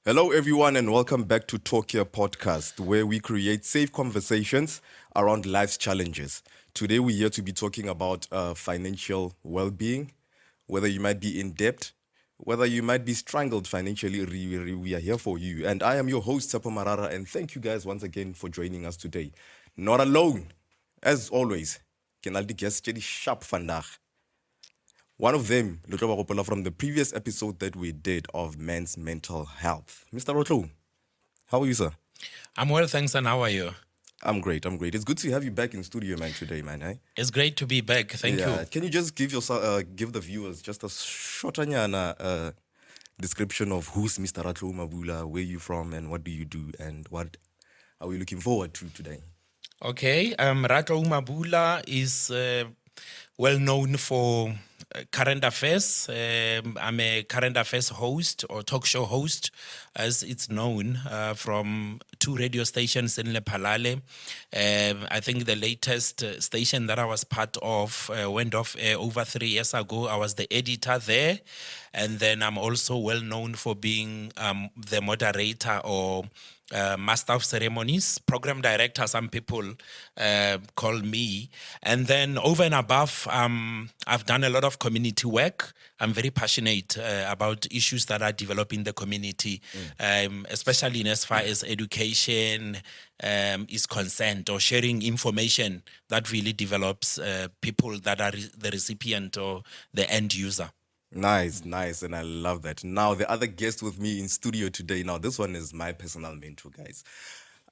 Hello, everyone, and welcome back to TalkHere podcast, where we create safe conversations around life's challenges. Today, we're here to be talking about financial well-being, whether you might be in debt, whether you might be strangled financially. We are here for you. And I am your host, Tsepo Marara, and thank you guys once again for joining us today. Not alone, as always, Kenaldi guest sharp vandaag. One of them, Ratlou from the previous episode that we did of men's mental health. Mr. Ratlou, how are you, sir? I'm well, thanks, and how are you? I'm great. It's good to have you back in studio, man, today, man. Eh? It's great to be back. Thank you. Can you just give the viewers just a short description of who's Mr. Ratlou Mabula, where you from, and what do you do, and what are we looking forward to today? Okay, Ratlou Mabula is well known for current affairs. I'm a current affairs host or talk show host, as it's known, from 2 radio stations in Lephalale. I think the latest station that I was part of went off over 3 years ago. I was the editor there. And then I'm also well known for being the moderator or master of ceremonies, program director, some people call me. And then over and above, I've done a lot of community work. I'm very passionate about issues that are developing the community, especially in as far as education is concerned, or sharing information that really develops people that are the recipient or the end user. Nice, and I love that. Now, the other guest with me in studio today, now this one is my personal mentor, guys.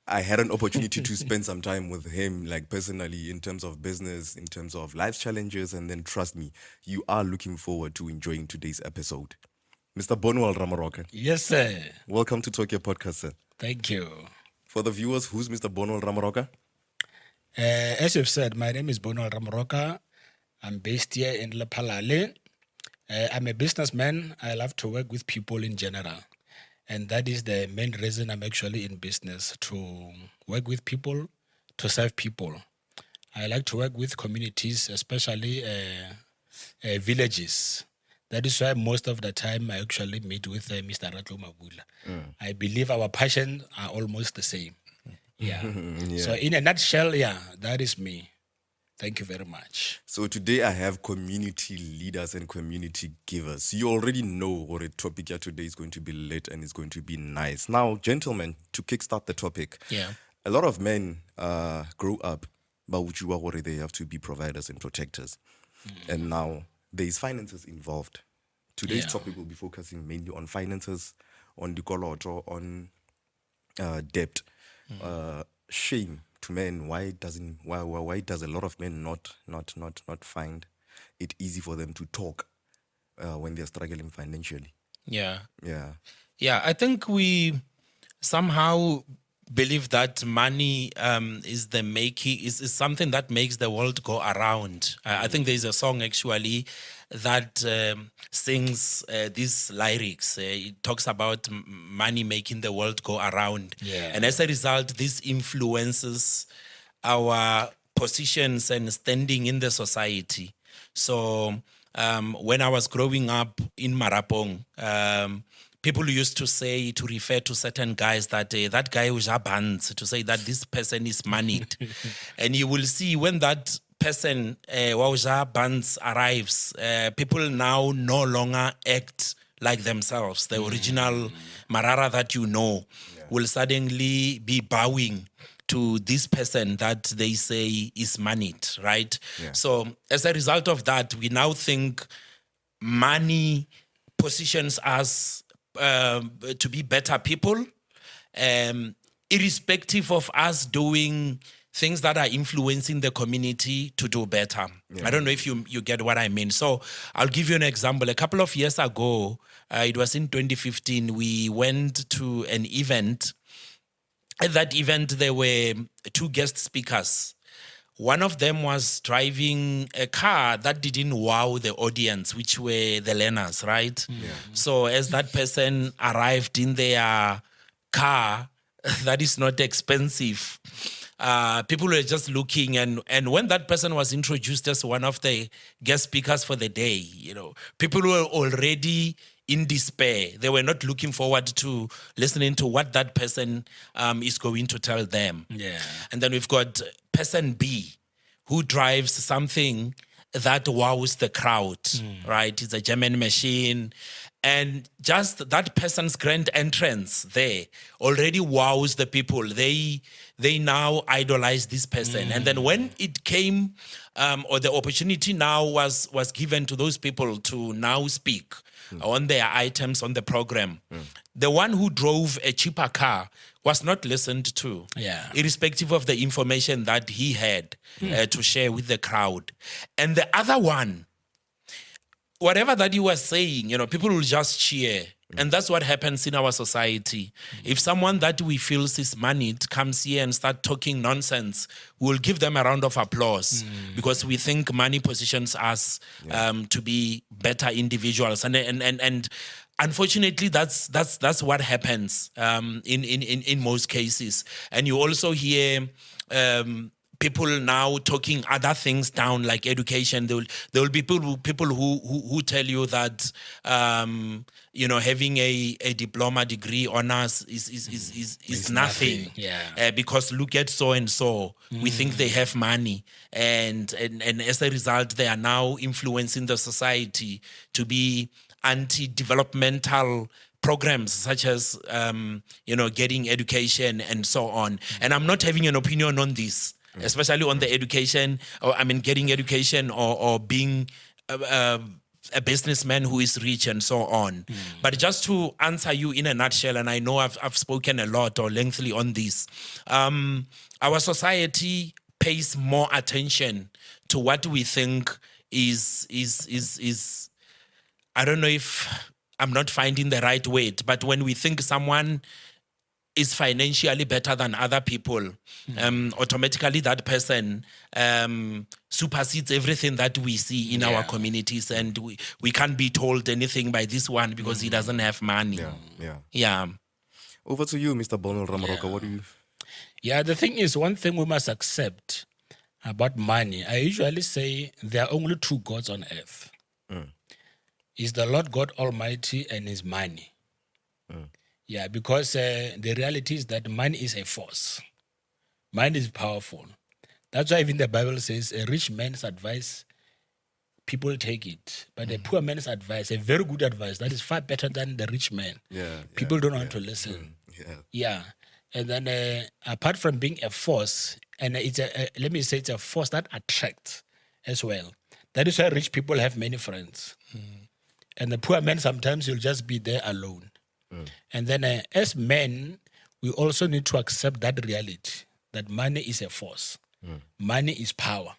I had an opportunity to spend some time with him, like personally, in terms of business, in terms of life challenges, and then trust me, you are looking forward to enjoying today's episode. Mr. Bonnywell Ramoroka. Yes, sir. Welcome to TalkHere podcast, sir. Thank you. For the viewers, who's Mr. Bonnywell Ramoroka? As you've said, my name is Bonnywell Ramoroka. I'm based here in Lephalale. I'm a businessman. I love to work with people in general. And that is the main reason I'm actually in business, to work with people, to serve people. I like to work with communities, especially villages. That is why most of the time I actually meet with Mr. Ratlou Mabula. I believe our passions are almost the same. Yeah. So in a nutshell, that is me. Thank you very much. So today I have community leaders and community givers. You already know what a topic here today is going to be lit and it's going to be nice. Now, gentlemen, to kickstart the topic, a lot of men grow up, but they have to be providers and protectors. And now there is finances involved. Today's topic will be focusing mainly on finances, on dikoloto, on debt, shame. To men, why does a lot of men not find it easy for them to talk when they're struggling financially? Yeah. I think we somehow believe that money is something that makes the world go around. I think there's a song actually that sings these lyrics. It talks about money making the world go around. And as a result, this influences our positions and standing in the society. So when I was growing up in Marapong, people used to refer to certain guys that that guy was a band, to say that this person is moneyed. And you will see when that person, Wauja Bands arrives, people now no longer act like themselves. The original Marara that you know will suddenly be bowing to this person that they say is moneyed, right? So as a result of that, we now think money positions us to be better people, irrespective of us doing things that are influencing the community to do better. I don't know if you get what I mean. So I'll give you an example. A couple of years ago, it was in 2015, we went to an event. At that event, there were 2 guest speakers. One of them was driving a car that didn't wow the audience, which were the learners, right? So as that person arrived in their car, that is not expensive, people were just looking, and when that person was introduced as one of the guest speakers for the day, people were already in despair. They were not looking forward to listening to what that person is going to tell them. Yeah. And then we've got person B, who drives something that wows the crowd, right? It's a German machine. And just that person's grand entrance there already wows the people. They now idolize this person. And then when it came, or the opportunity now was given to those people to now speak on their items on the program, the one who drove a cheaper car was not listened to, irrespective of the information that he had to share with the crowd. And the other one, whatever that you were saying, people will just cheer. And that's what happens in our society. If someone that we feel is moneyed comes here and start talking nonsense, we'll give them a round of applause because we think money positions us to be better individuals. And unfortunately, that's what happens in most cases. And you also hear people now talking other things down, like education. There will be people who tell you that having a diploma degree honors is nothing. Because look at so and so. We think they have money, and as a result, they are now influencing the society to be anti-developmental programs such as getting education and so on. And I'm not having an opinion on this, especially on the education, getting education or being a businessman who is rich and so on. But just to answer you in a nutshell, and I know I've spoken a lot or lengthily on this, our society pays more attention to what we think is I don't know if I'm not finding the right word, but when we think someone is financially better than other people, automatically that person supersedes everything that we see in our communities, and we can't be told anything by this one because he doesn't have money. Yeah. Over to you, Mr. Bonnywell, Ramoroka. What do you... Yeah, the thing is, one thing we must accept about money, I usually say there are only two gods on earth. Is the Lord God Almighty and his money. Yeah, because the reality is that money is a force. Money is powerful. That's why even the Bible says a rich man's advice, people take it. But a poor man's advice, a very good advice, that is far better than the rich man. People don't want to listen. And then apart from being a force, and let me say it's a force that attracts as well. That is why rich people have many friends. And the poor man, sometimes you'll just be there alone. And then as men, we also need to accept that reality, that money is a force. Money is power.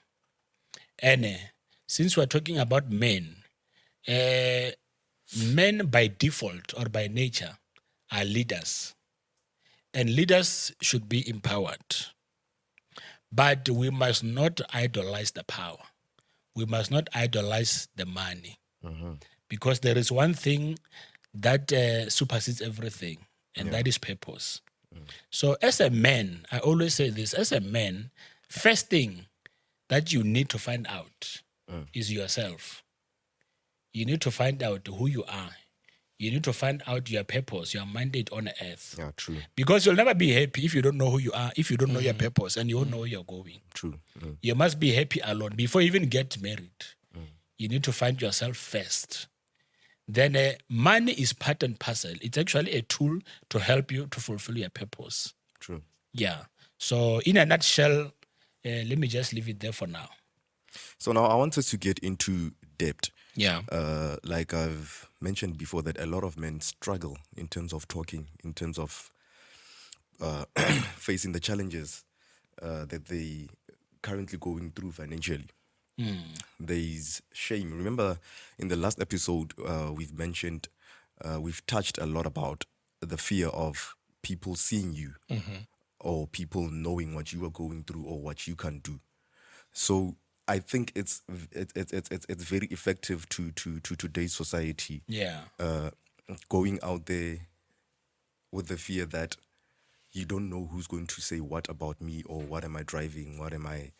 And since we're talking about men, men by default or by nature are leaders. And leaders should be empowered. But we must not idolize the power. We must not idolize the money. Because there is one thing that supersedes everything, and that is purpose. So as a man, I always say this, as a man, first thing that you need to find out is yourself. You need to find out who you are. You need to find out your purpose, your mandate on earth. Yeah, true. Because you'll never be happy if you don't know who you are, if you don't know your purpose, and you won't know where you're going. True. You must be happy alone. Before you even get married, you need to find yourself first. Then money is part and parcel. It's actually a tool to help you to fulfill your purpose. True. Yeah. So in a nutshell, let me just leave it there for now. So now I wanted to get into debt. Yeah. Like I've mentioned before, that a lot of men struggle in terms of talking, in terms of facing the challenges that they currently going through financially. There's shame. Remember, in the last episode, we've touched a lot about the fear of people seeing you or people knowing what you are going through or what you can do. So I think it's very effective to today's society. Yeah. Going out there with the fear that you don't know who's going to say what about me, or what am I driving, what am I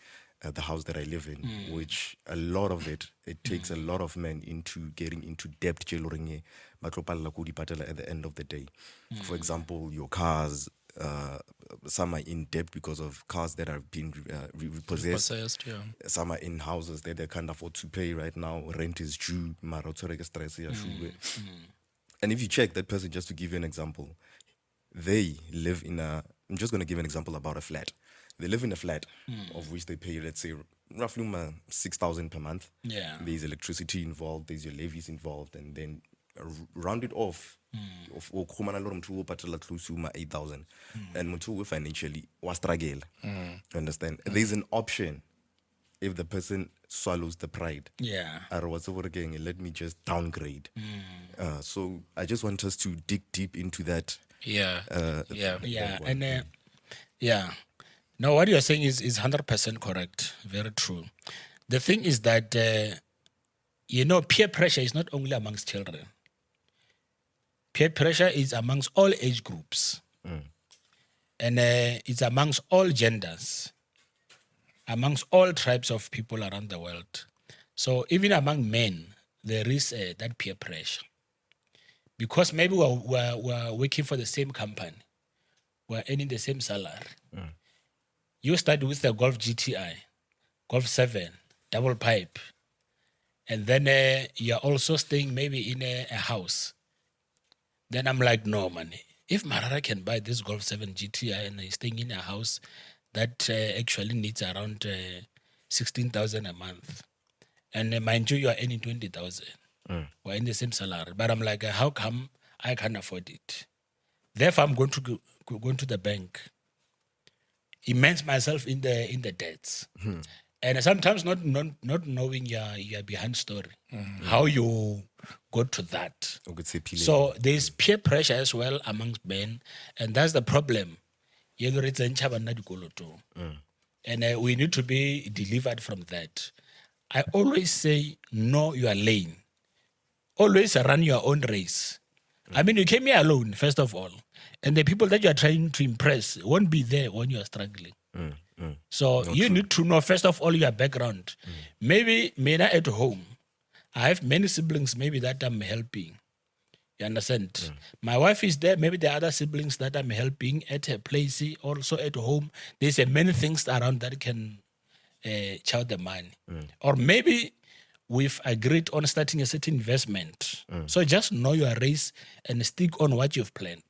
the house that I live in, which a lot of it takes a lot of men into getting into debt at the end of the day. For example, your cars, some are in debt because of cars that have been repossessed. Some are in houses that they can't afford to pay right now. Rent is due. And if you check that person, just to give you an example, they live in I'm just going to give an example about a flat. They live in a flat of which they pay, let's say, roughly 6,000 per month. Yeah. There's electricity involved, there's your levies involved, and then round it off. Of 8,000. And Mutu financially was struggle. Understand? There's an option if the person swallows the pride. Yeah. Let me just downgrade. So I just want us to dig deep into that. No, what you're saying is 100% correct. Very true. The thing is that, peer pressure is not only amongst children. Peer pressure is amongst all age groups. And it's amongst all genders, amongst all tribes of people around the world. So even among men, there is that peer pressure. Because maybe we're working for the same company. We're earning the same salary. You start with the Golf GTI, Golf 7, double pipe. And then you're also staying maybe in a house. Then I'm like, no, man. If Marara can buy this Golf 7 GTI and he's staying in a house that actually needs around 16,000 a month. And mind you are earning 20,000. We're in the same salary. But I'm like, how come I can't afford it? Therefore, I'm going to go to the bank, immerse myself in the debts. And sometimes not knowing your behind story, how you got to that. So there's peer pressure as well amongst men, and that's the problem. And we need to be delivered from that. I always say, know your lane. Always run your own race. I mean, you came here alone, first of all, and the people that you are trying to impress won't be there when you are struggling. So you need to know, first of all, your background. Maybe at home, I have many siblings maybe that I'm helping. You understand? My wife is there. Maybe the other siblings that I'm helping at her place, also at home. There's many things around that can chow the money. Or maybe we've agreed on starting a certain investment. So just know your race and stick on what you've planned.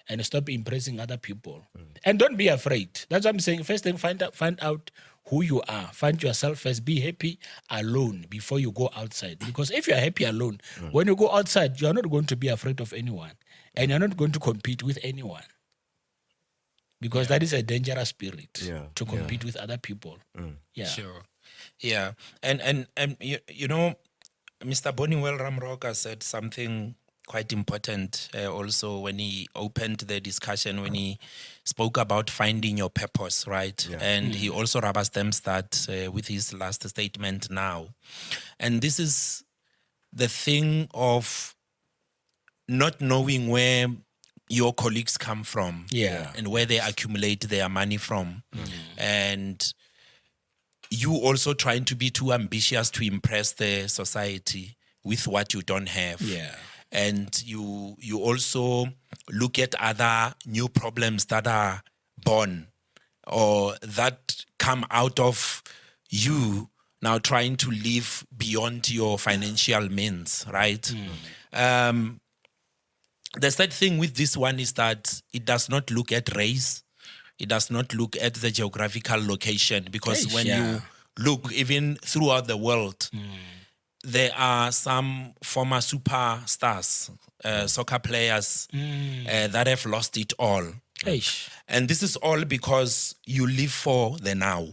And stop impressing other people. And don't be afraid. That's what I'm saying. First thing, find out who you are. Find yourself first. Be happy alone before you go outside. Because if you're happy alone, when you go outside, you're not going to be afraid of anyone. And you're not going to compete with anyone. Because that is a dangerous spirit to compete with other people. Sure. Yeah. And you know, Mr. Bonnywell Ramoroka said something quite important also when he opened the discussion, when he spoke about finding your purpose, right? And he also rubber stamps that with his last statement now. And this is the thing of not knowing where your colleagues come from and where they accumulate their money from. And you also trying to be too ambitious to impress the society with what you don't have. And you also look at other new problems that are born or that come out of you now trying to live beyond your financial means, right? The sad thing with this one is that it does not look at race. It does not look at the geographical location, because when you look even throughout the world, there are some former superstars, soccer players that have lost it all. And this is all because you live for the now.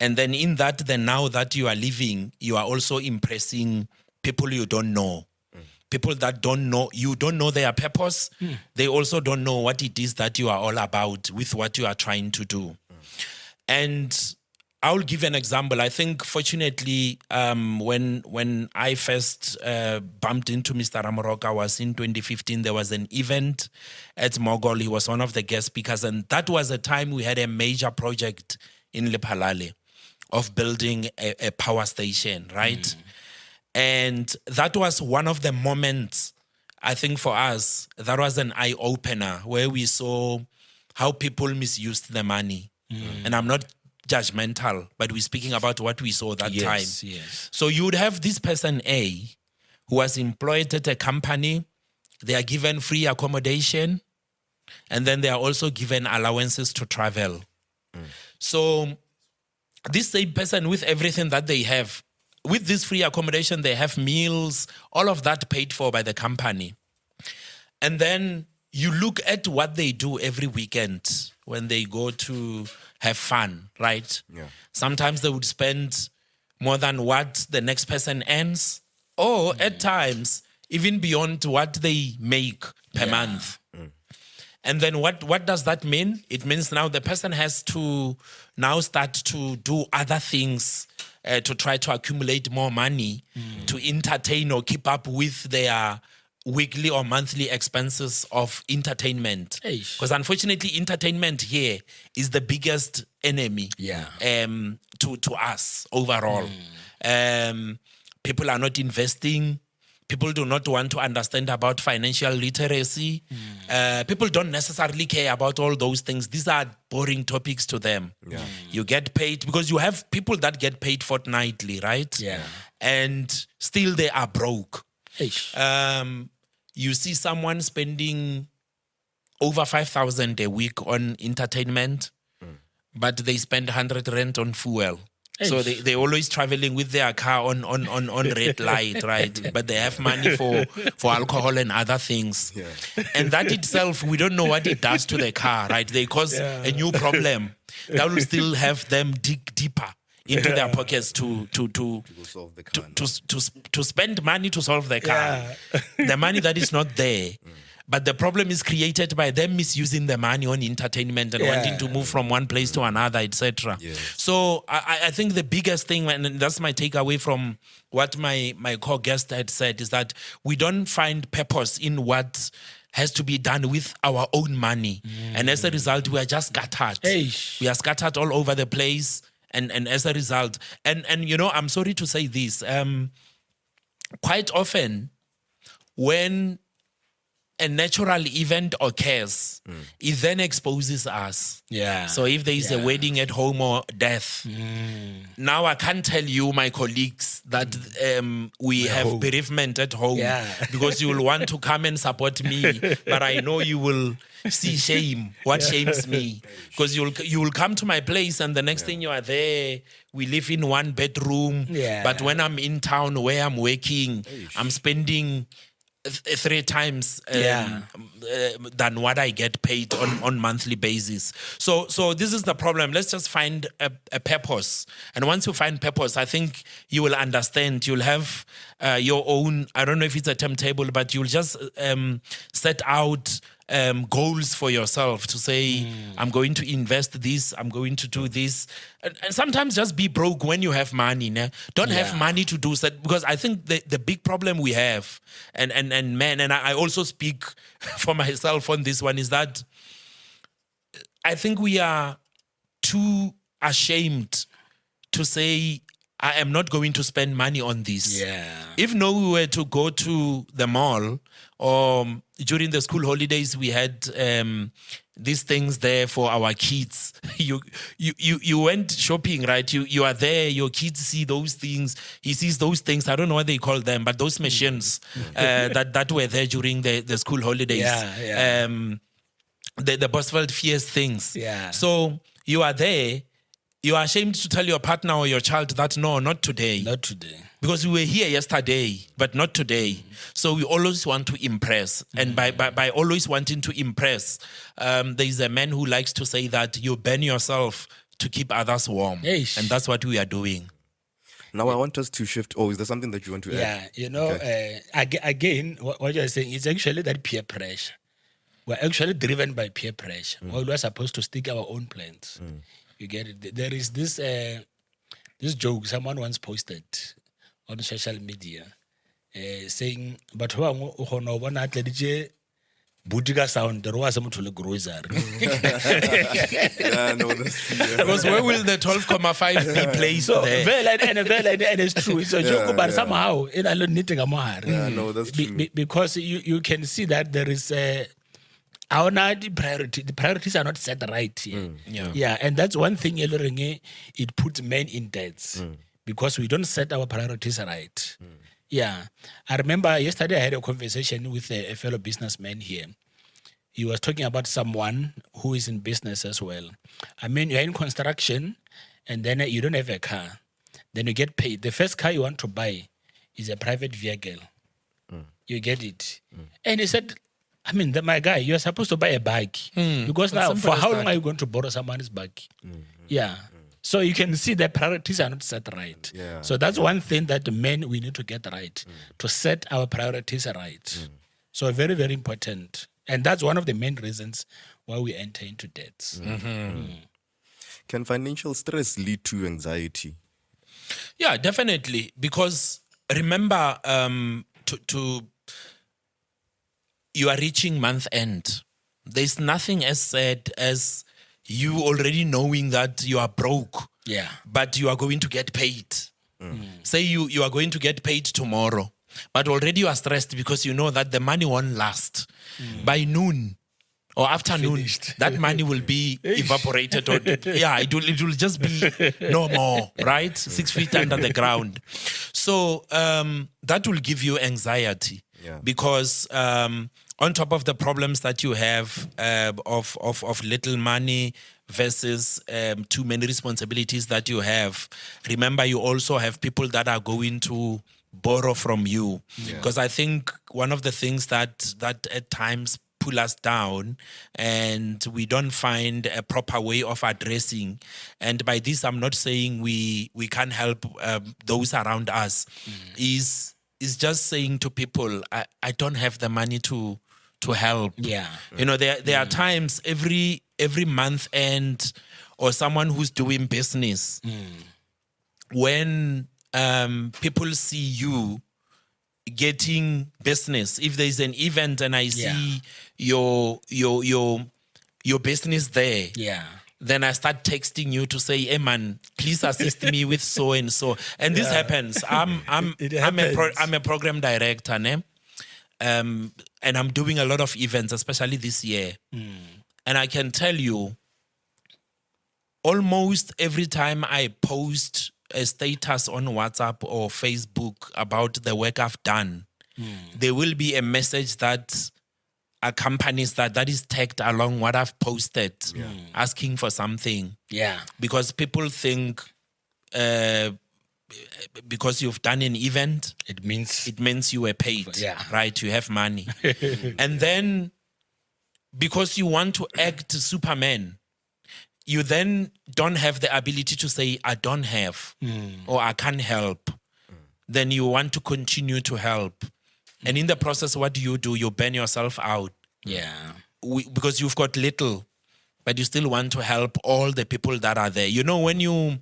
And then in that, the now that you are living, you are also impressing people you don't know. People that don't know, you don't know their purpose. They also don't know what it is that you are all about with what you are trying to do. And I'll give an example. I think, fortunately, when I first bumped into Mr. Ramoroka was in 2015. There was an event at Mogol. He was one of the guest speakers, and that was a time we had a major project in Lephalale of building a power station, right? And that was one of the moments, I think for us, that was an eye-opener where we saw how people misused the money. And I'm not judgmental, but we're speaking about what we saw that time. Yes. So you would have this person A who was employed at a company. They are given free accommodation, and then they are also given allowances to travel. So this same person, with everything that they have, with this free accommodation, they have meals, all of that paid for by the company. And then you look at what they do every weekend when they go to have fun, right? Yeah. Sometimes they would spend more than what the next person earns, or at times, even beyond what they make per month. And then what does that mean? It means now the person has to now start to do other things to try to accumulate more money to entertain or keep up with their weekly or monthly expenses of entertainment. Because unfortunately, entertainment here is the biggest enemy to us overall. People are not investing. People do not want to understand about financial literacy. People don't necessarily care about all those things. These are boring topics to them. You get paid because you have people that get paid fortnightly, right? And still they are broke. You see someone spending over 5,000 a week on entertainment, but they spend 100 rand on fuel. So they're always traveling with their car on red light, right? But they have money for alcohol and other things. And that itself, we don't know what it does to the car, right? They cause a new problem that will still have them dig deeper into their pockets to solve the car to spend money to solve the car. The money that is not there. But the problem is created by them misusing the money on entertainment and wanting to move from one place to another, etc. So I think the biggest thing, and that's my takeaway from what my co-guest had said, is that we don't find purpose in what has to be done with our own money. And as a result, we are just scattered. We are scattered all over the place. And as a result, and you know, I'm sorry to say this, quite often when a natural event occurs, it then exposes us. So if there is a wedding at home or death, now I can't tell you, my colleagues, that we have bereavement at home because you will want to come and support me, but I know you will see shame. What shames me? Because you will come to my place and the next thing you are there, we live in one bedroom, but when I'm in town where I'm working, I'm spending 3 times than what I get paid on monthly basis. So this is the problem. Let's just find a purpose. And once you find purpose, I think you will understand. You'll have your own, I don't know if it's a timetable, but you'll just set out goals for yourself to say, I'm going to invest this, I'm going to do this. And sometimes just be broke when you have money. Né? Don't have money to do that, because I think the big problem we have, and I also speak for myself on this one, is that I think we are too ashamed to say, I am not going to spend money on this. If we were to go to the mall, or during the school holidays, we had these things there for our kids. You went shopping, right? You are there, your kids see those things. He sees those things. I don't know what they call them, but those machines that were there during the school holidays. The Bosveld Fierce things. So you are there. You are ashamed to tell your partner or your child that, no, not today. Not today. Because we were here yesterday, but not today. So we always want to impress. And by always wanting to impress, there is a man who likes to say that you burn yourself to keep others warm. And that's what we are doing. Now I want us to shift. Oh, is there something that you want to add? You know, again, what you're saying is actually that peer pressure. We're actually driven by peer pressure. We are supposed to stick our own plans. You get it? There is this joke someone once posted on social media saying, but Budiga sound, there was some to grocer. Yeah, no, that's true. Yeah. Because where will the 12.5 be placed So, there? and it's true. It's a joke, but somehow, in a knitting a more. Yeah, no, that's true. Because you can see that there is our the priorities are not set right here. Yeah, and that's one thing it puts men in debts because we don't set our priorities right. Yeah, I remember yesterday I had a conversation with a fellow businessman here. He was talking about someone who is in business as well. I mean, you're in construction and then you don't have a car. Then you get paid. The first car you want to buy is a private vehicle. You get it. And he said, I mean, my guy, you're supposed to buy a bike. Because now, for how long are you going to borrow someone's bike? Yeah. So you can see the priorities are not set right. Yeah. So that's one thing that the men, we need to get right, to set our priorities right. So very, very important. And that's one of the main reasons why we enter into debts. Can financial stress lead to anxiety? Yeah, definitely. Because remember, you are reaching month end. There's nothing as sad as you already knowing that you are broke. Yeah. But you are going to get paid. Say you are going to get paid tomorrow, but already you are stressed because you know that the money won't last. By noon or afternoon, Finished. that money will be evaporated. Or, it will just be no more, right? 6 feet under the ground. So that will give you anxiety because on top of the problems that you have of little money versus too many responsibilities that you have, remember you also have people that are going to borrow from you. Because I think one of the things that at times pull us down and we don't find a proper way of addressing, and by this I'm not saying we can't help those around us, is just saying to people, I don't have the money to help. Yeah. You know, there are times every month end or someone who's doing business, when people see you getting business, if there's an event and I see your business there, then I start texting you to say, hey man, please assist me with so and so. And this happens. I'm a program director, and I'm doing a lot of events, especially this year. And I can tell you, almost every time I post a status on WhatsApp or Facebook about the work I've done, there will be a message that accompanies that is tagged along what I've posted, asking for something. Yeah. Because people think because you've done an event, it means you were paid, right? You have money. And then because you want to act Superman, you then don't have the ability to say, I don't have, or I can't help. Then you want to continue to help. And in the process, what do? You burn yourself out. Yeah. Because you've got little, but you still want to help all the people that are there. You know, when your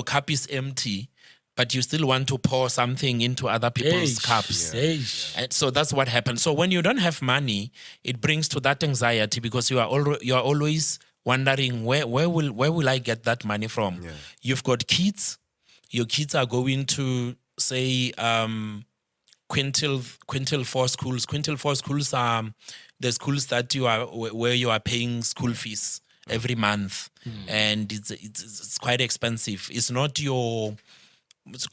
cup is empty, but you still want to pour something into other people's cups. And so that's what happens. So when you don't have money, it brings to that anxiety because you are always wondering where will I get that money from? Yeah. You've got kids. Your kids are going to say quintile 4 schools. Quintile 4 schools are the schools that where you are paying school fees every month, and it's quite expensive. It's not your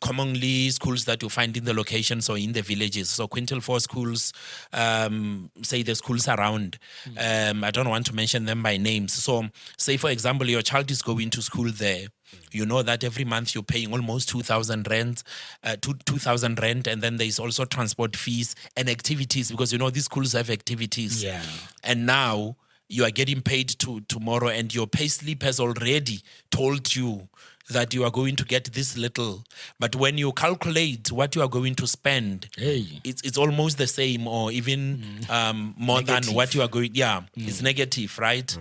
commonly schools that you find in the locations or in the villages. So quintile 4 schools, say the schools around, I don't want to mention them by names. So say, for example, your child is going to school there. You know that every month you're paying almost 2,000 rand, and then there's also transport fees and activities, because you know these schools have activities. Yeah. And now you are getting paid tomorrow, and your pay slip has already told you that you are going to get this little. But when you calculate what you are going to spend, it's almost the same or even more negative than what you are going. Yeah, it's negative, right?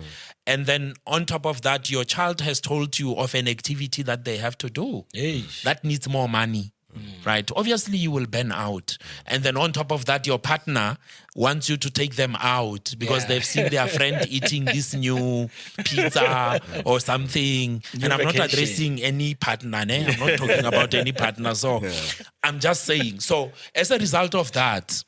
And then on top of that, your child has told you of an activity that they have to do that needs more money. right? Obviously, you will burn out. And then on top of that, your partner wants you to take them out because they've seen their friend eating this new pizza or something. And I'm not addressing any partner. I'm not talking about any partner. So I'm just saying. So as a result of that,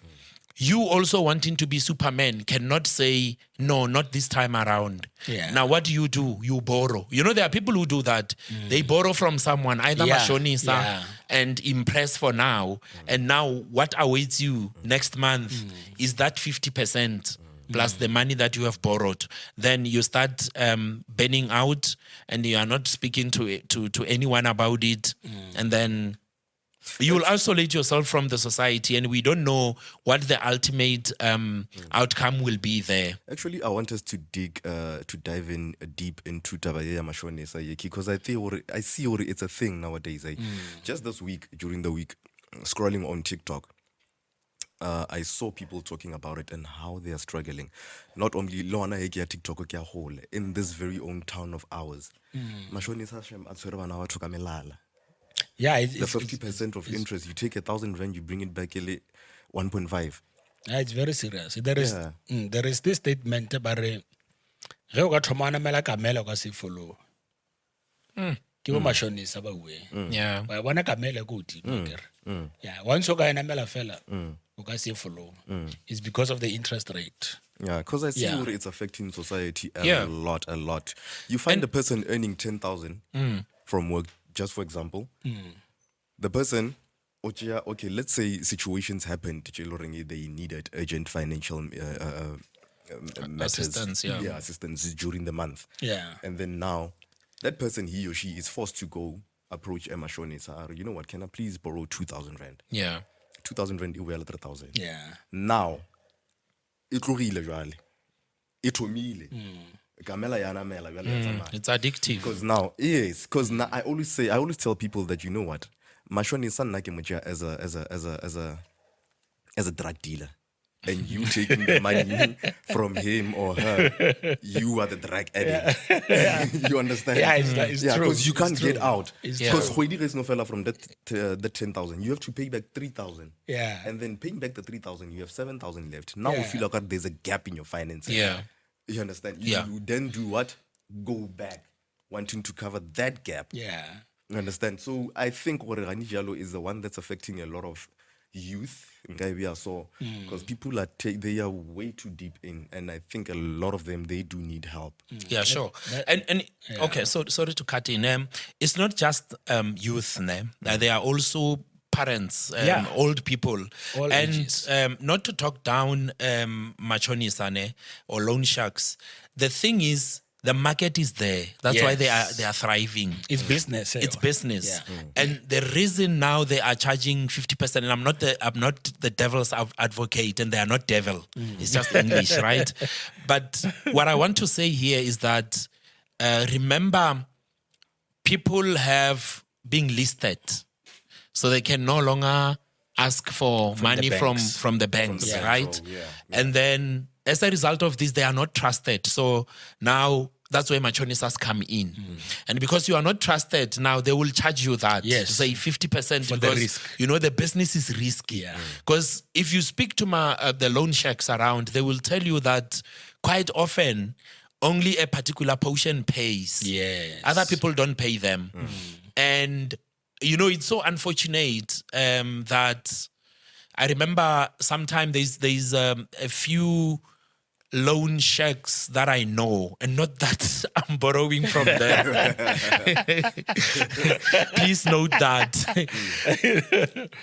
you also wanting to be Superman cannot say, no, not this time around. Yeah. Now, what do? You borrow. You know, there are people who do that. They borrow from someone, either Mashonisa and impress for now. And now what awaits you next month is that 50% plus the money that you have borrowed. Then you start burning out and you are not speaking to anyone about it. And then you will isolate yourself from the society, and we don't know what the ultimate outcome will be there. Actually, I want us to dive in deep into Tabaye Mashonesa Yeki, because I see it's a thing nowadays. Just this week, during the week, scrolling on TikTok, I saw people talking about it and how they are struggling. Not only Loana Heki TikTok in this very own town of ours. Mashonesa Shem Atsurabana Tukamelala. Yeah, the 50% of interest, you take 1,000 rand, you bring it back 1.5. Yeah, it's very serious. There is this statement about ge o ka thoma namela kamela ka se follow. Ke bo mashonisa ba bue. Yeah. Ba bona kamela go di kere. Yeah, once o ka namela fela o ka se follow. It's because of the interest rate. Yeah, because I see it's affecting society a lot. You find a person earning 10,000 from work. Just for example, the person, okay, let's say situations happened, they needed urgent financial assistance, assistance during the month. Yeah. And then now, that person, he or she, is forced to go approach Emma Shone. You know what, can I please borrow 2,000 rand? Yeah. 2,000 rand, 3,000. Yeah. Now, it's addictive. Because now I always tell people that, you know what, Mashoni is as a drug dealer, and you taking the money from him or her, you are the drug addict. You understand? Yeah, it's true. Because you can't get out. Because Hoidi is no fella from that 10,000. You have to pay back 3,000. Yeah. And then paying back the 3,000, you have 7,000 left. Now you feel like there's a gap in your finances. Yeah. You understand? You then do what? Go back, wanting to cover that gap. Yeah. You understand? So I think Rani Jalo is the one that's affecting a lot of youth. Because people they are way too deep in, and I think a lot of them, they do need help. Yeah, sure. Okay, so sorry to cut in. It's not just youth. There are also parents, old people, all and ages. Not to talk down Machoni Sane or loan sharks. The thing is, the market is there. That's why they are thriving. It's business. It's business, Yeah. and the reason now they are charging 50%. And I'm not the devil's advocate, and they are not devil. It's just English, right? But what I want to say here is that remember, people have been listed. So they can no longer ask for money from the banks, right? So, And then as a result of this, they are not trusted. So now that's where machonistas come in. And because you are not trusted, now they will charge you that. Yes. Say 50% For the because, risk. you know, the business is risky. Because if you speak to the loan sharks around, they will tell you that quite often only a particular portion pays. Yes. Other people don't pay them. And you know, it's so unfortunate that I remember sometime there's a few loan sharks that I know, and not that I'm borrowing from them. Please note that.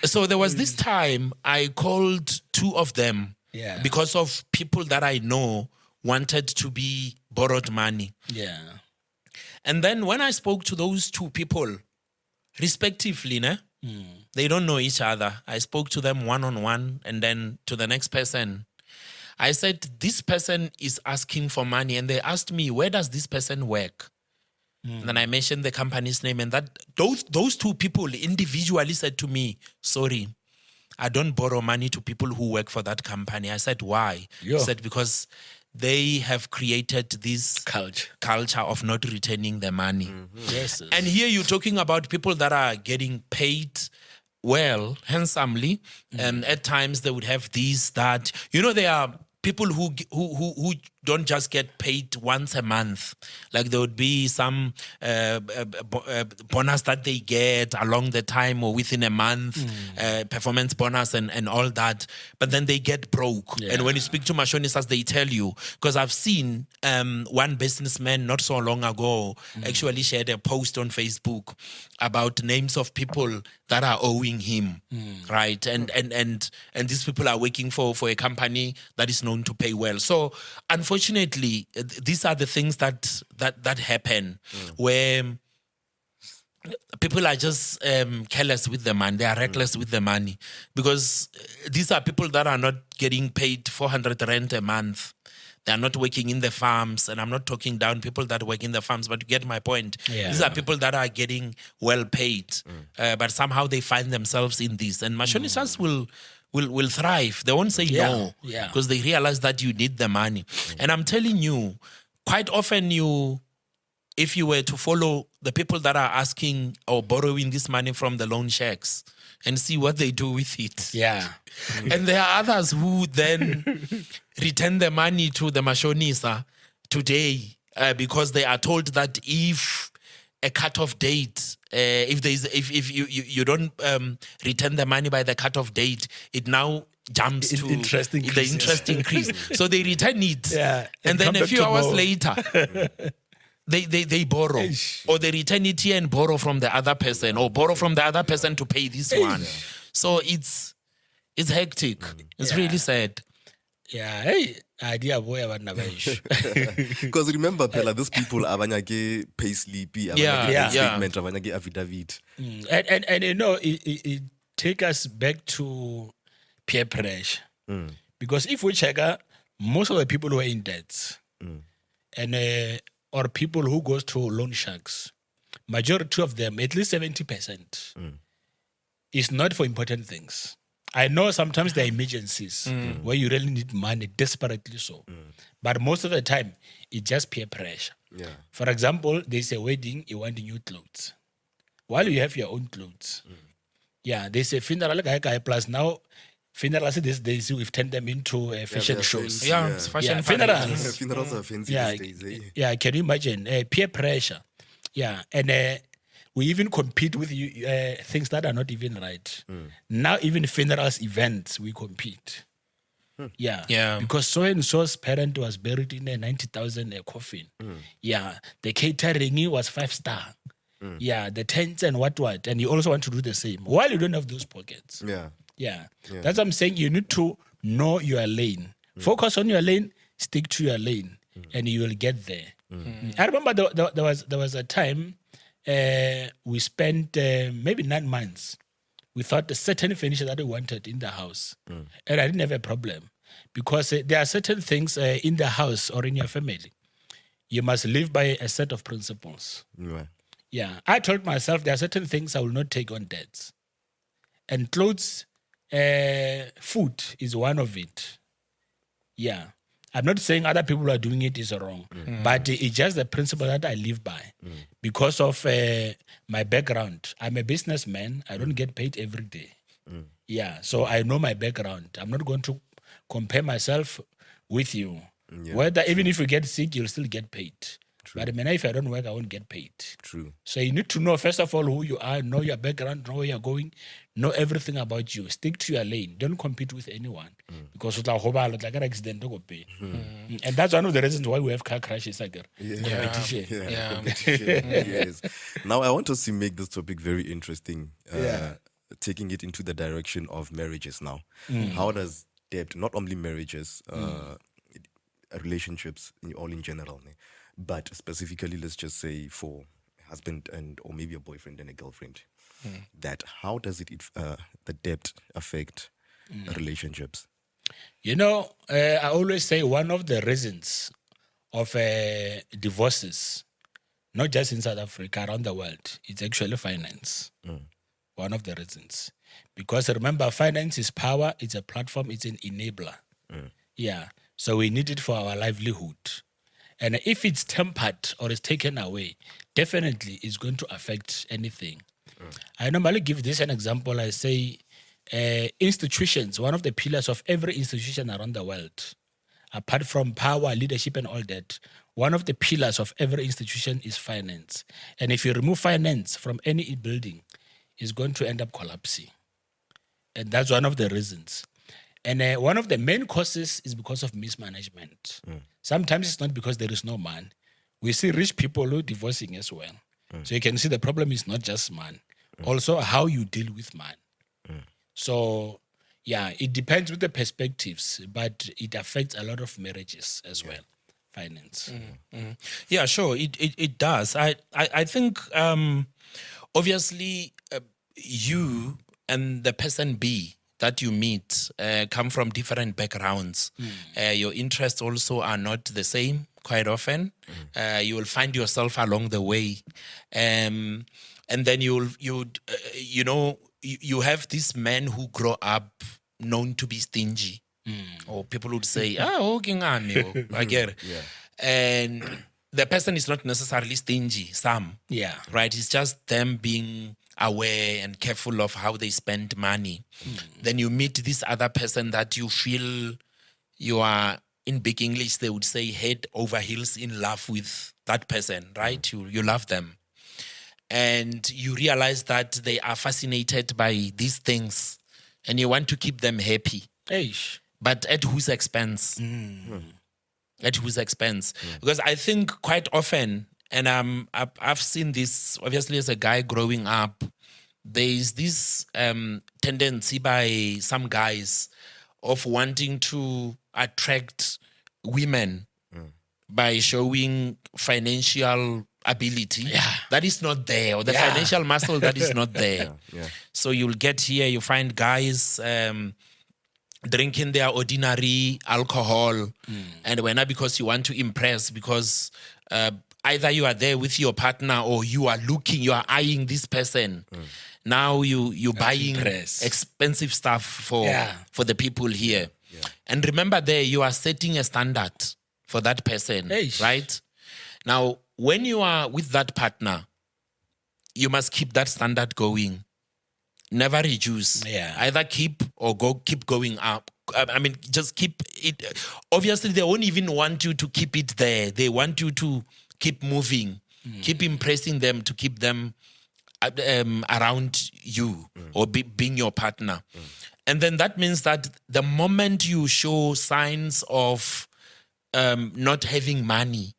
So there was this time I called two of them because of people that I know wanted to be borrowed money. Yeah. And then when I spoke to those two people, respectively, they don't know each other. I spoke to them one-on-one, and then to the next person, I said, this person is asking for money. And they asked me, where does this person work? And then I mentioned the company's name, and that those two people individually said to me, sorry, I don't borrow money to people who work for that company. I said, why? He said, because they have created this culture of not returning the money. Yes. And here you're talking about people that are getting paid well, handsomely, and at times they would have these, that, there are people who don't just get paid once a month. Like there would be some bonus that they get along the time or within a month, performance bonus and all that. But then they get broke. Yeah. And when you speak to Mashonistas, they tell you, because I've seen one businessman not so long ago actually shared a post on Facebook about names of people that are owing him, right? And these people are working for a company that is known to pay well. So unfortunately, these are the things that happen where people are just careless with the money. They are reckless with the money, because these are people that are not getting paid 400 rand a month. They are not working in the farms, and I'm not talking down people that work in the farms, but you get my point. Yeah. These are people that are getting well paid, but somehow they find themselves in this. And Mashonistas will thrive. They won't say no, because they realize that you need the money. And I'm telling you, quite often if you were to follow the people that are asking or borrowing this money from the loan shacks and see what they do with it. Yeah. And there are others who then return the money to the Mashonisa today because they are told that if a cutoff date, if you don't return the money by the cutoff date, it now jumps to the interest increase. So they return it, and then a few hours later, they borrow, or they return it here and borrow from the other person, or borrow from the other person to pay this one. So it's hectic. It's really sad. Yeah, hey, idea boy, because remember, Pella, these people abanyage pay sleepy, statement, abanyage affidavit, and it take us back to peer pressure, because if we check out most of the people who are in debt, and or people who goes to loan sharks, majority of them, at least 70%, is not for important things. I know sometimes there are emergencies where you really need money, desperately so. But most of the time, it's just peer pressure. Yeah. For example, there's a wedding, you want new clothes. While you have your own clothes. There's a funeral, plus now, funerals these days, we've turned them into fashion shows. It's fashion funerals. Funerals are fancy these days. Can you imagine? Peer pressure. And we even compete with things that are not even right. Now, even funerals events, we compete. Because so-and-so's parent was buried in a 90,000 coffin. The catering was 5-star. The tents and what. And you also want to do the same. While you don't have those pockets. That's what I'm saying. You need to know your lane. Focus on your lane, stick to your lane, and you will get there. I remember there was a time we spent maybe 9 months. We thought a certain furniture that we wanted in the house. And I didn't have a problem, because there are certain things in the house or in your family. You must live by a set of principles. I told myself there are certain things I will not take on debts. And clothes, food is one of it. I'm not saying other people are doing it is wrong, but it's just the principle that I live by. Because of my background, I'm a businessman. I don't get paid every day. So I know my background. I'm not going to compare myself with you. Even if you get sick, you'll still get paid. But if I don't work, I won't get paid. So you need to know, first of all, who you are, know your background, know where you're going, know everything about you. Stick to your lane. Don't compete with anyone. Because it's like an accident. And that's one of the reasons why we have car crashes. Competition. Yes. Now, I want us to make this topic very interesting, taking it into the direction of marriages now. How does debt, not only marriages, relationships, all in general, but specifically, let's just say for husband and or maybe a boyfriend and a girlfriend, that how does it the debt affect relationships? I always say one of the reasons of divorces, not just in South Africa, around the world, it's actually finance. One of the reasons. Because remember, finance is power, it's a platform, it's an enabler. So we need it for our livelihood. And if it's tempered or is taken away, definitely it's going to affect anything. I normally give this an example. I say institutions, one of the pillars of every institution around the world, apart from power, leadership, and all that, one of the pillars of every institution is finance. And if you remove finance from any building, it's going to end up collapsing. And that's one of the reasons. And one of the main causes is because of mismanagement. Sometimes it's not because there is no money. We see rich people who are divorcing as well. So you can see the problem is not just money, also how you deal with money. So, yeah, it depends with the perspectives, but it affects a lot of marriages as well, finance. Yeah, sure, it does. I think, obviously, you and the person B that you meet come from different backgrounds. Your interests also are not the same quite often. You will find yourself along the way. And then you have these men who grow up known to be stingy. Or people would say, I get it. And the person is not necessarily stingy, right? It's just them being aware and careful of how they spend money. Then you meet this other person that you feel you are, in big English, they would say head over heels in love with that person, right? You love them. And you realize that they are fascinated by these things and you want to keep them happy. But at whose expense? At whose expense? Because I think quite often, and I've seen this, obviously, as a guy growing up, there is this tendency by some guys of wanting to attract women by showing financial ability that is not there, or the financial muscle that is not there. So you'll get here, you find guys drinking their ordinary alcohol, and when not because you want to impress, because either you are there with your partner or you are eyeing this person. Now you're buying expensive stuff for the people here. And remember there, you are setting a standard for that person, right? Now, when you are with that partner, you must keep that standard going. Never reduce. Either keep going up. I mean, just keep it. Obviously, they won't even want you to keep it there. They want you to keep moving, keep impressing them, to keep them around you or being your partner. And then that means that the moment you show signs of not having money,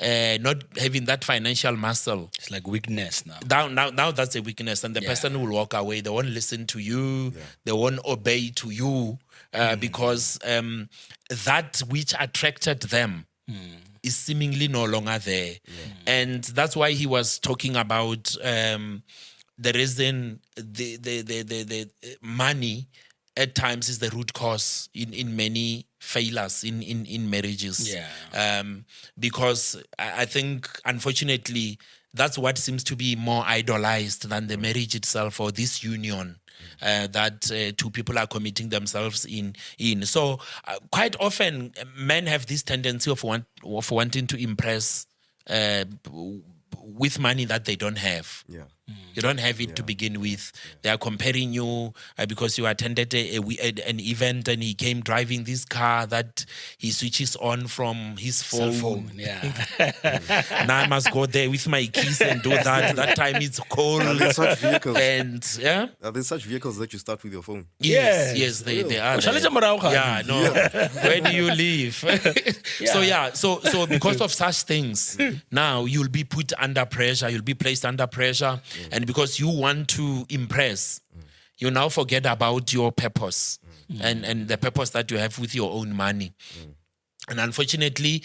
not having that financial muscle, it's like weakness now. Now that's a weakness, and the person will walk away. They won't listen to you. They won't obey to you because that which attracted them is seemingly no longer there. And that's why he was talking about the reason the money at times is the root cause in many failures in marriages. Because I think, unfortunately, that's what seems to be more idolized than the marriage itself, or this union that two people are committing themselves in. So quite often, men have this tendency of wanting to impress with money that they don't have. You don't have it to begin with. They are comparing you because you attended an event and he came driving this car that he switches on from his phone. Cell phone. Now I must go there with my keys and do that. That time it's cold. Are there such vehicles? And Are there such vehicles that you start with your phone? Yes, they are. Where do you live? So because of such things, now you'll be put under pressure. You'll be placed under pressure. And because you want to impress, you now forget about your purpose and the purpose that you have with your own money. And unfortunately,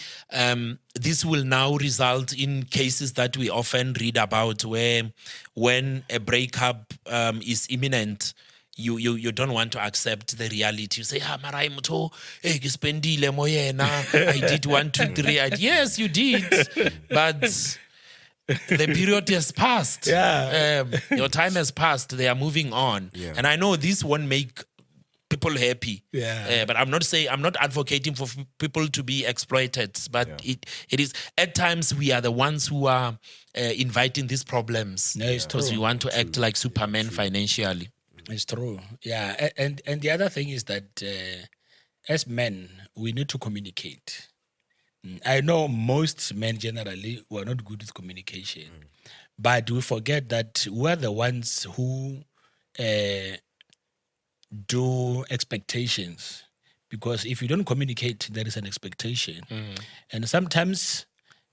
this will now result in cases that we often read about, where when a breakup is imminent, you don't want to accept the reality. You say, I did 1, 2, 3. Yes, you did. But the period has passed. Your time has passed. They are moving on. And I know this won't make people happy. Yeah. But I'm not advocating for people to be exploited. But it is at times we are the ones who are inviting these problems. No, it's because true. we want to act like Superman financially. It's true. Yeah. And the other thing is that as men, we need to communicate. I know most men generally were not good with communication, but we forget that we're the ones who do expectations. Because if you don't communicate, there is an expectation. And sometimes,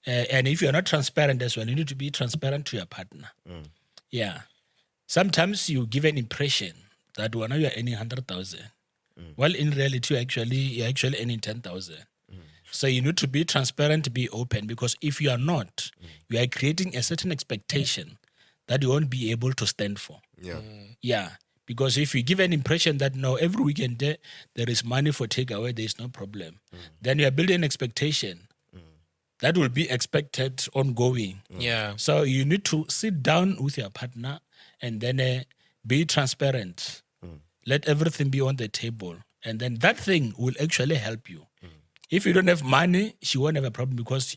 and if you're not transparent as well, you need to be transparent to your partner. Yeah. Sometimes you give an impression that now you're earning 100,000. Well, in reality, you're actually earning 10,000. So you need to be transparent, be open, because if you are not, you are creating a certain expectation that you won't be able to stand for. Yeah. Because if you give an impression that no, every weekend there is money for takeaway, there is no problem, then you are building an expectation that will be expected ongoing. Yeah. So you need to sit down with your partner and then be transparent. Let everything be on the table. And then that thing will actually help you. If you don't have money, she won't have a problem because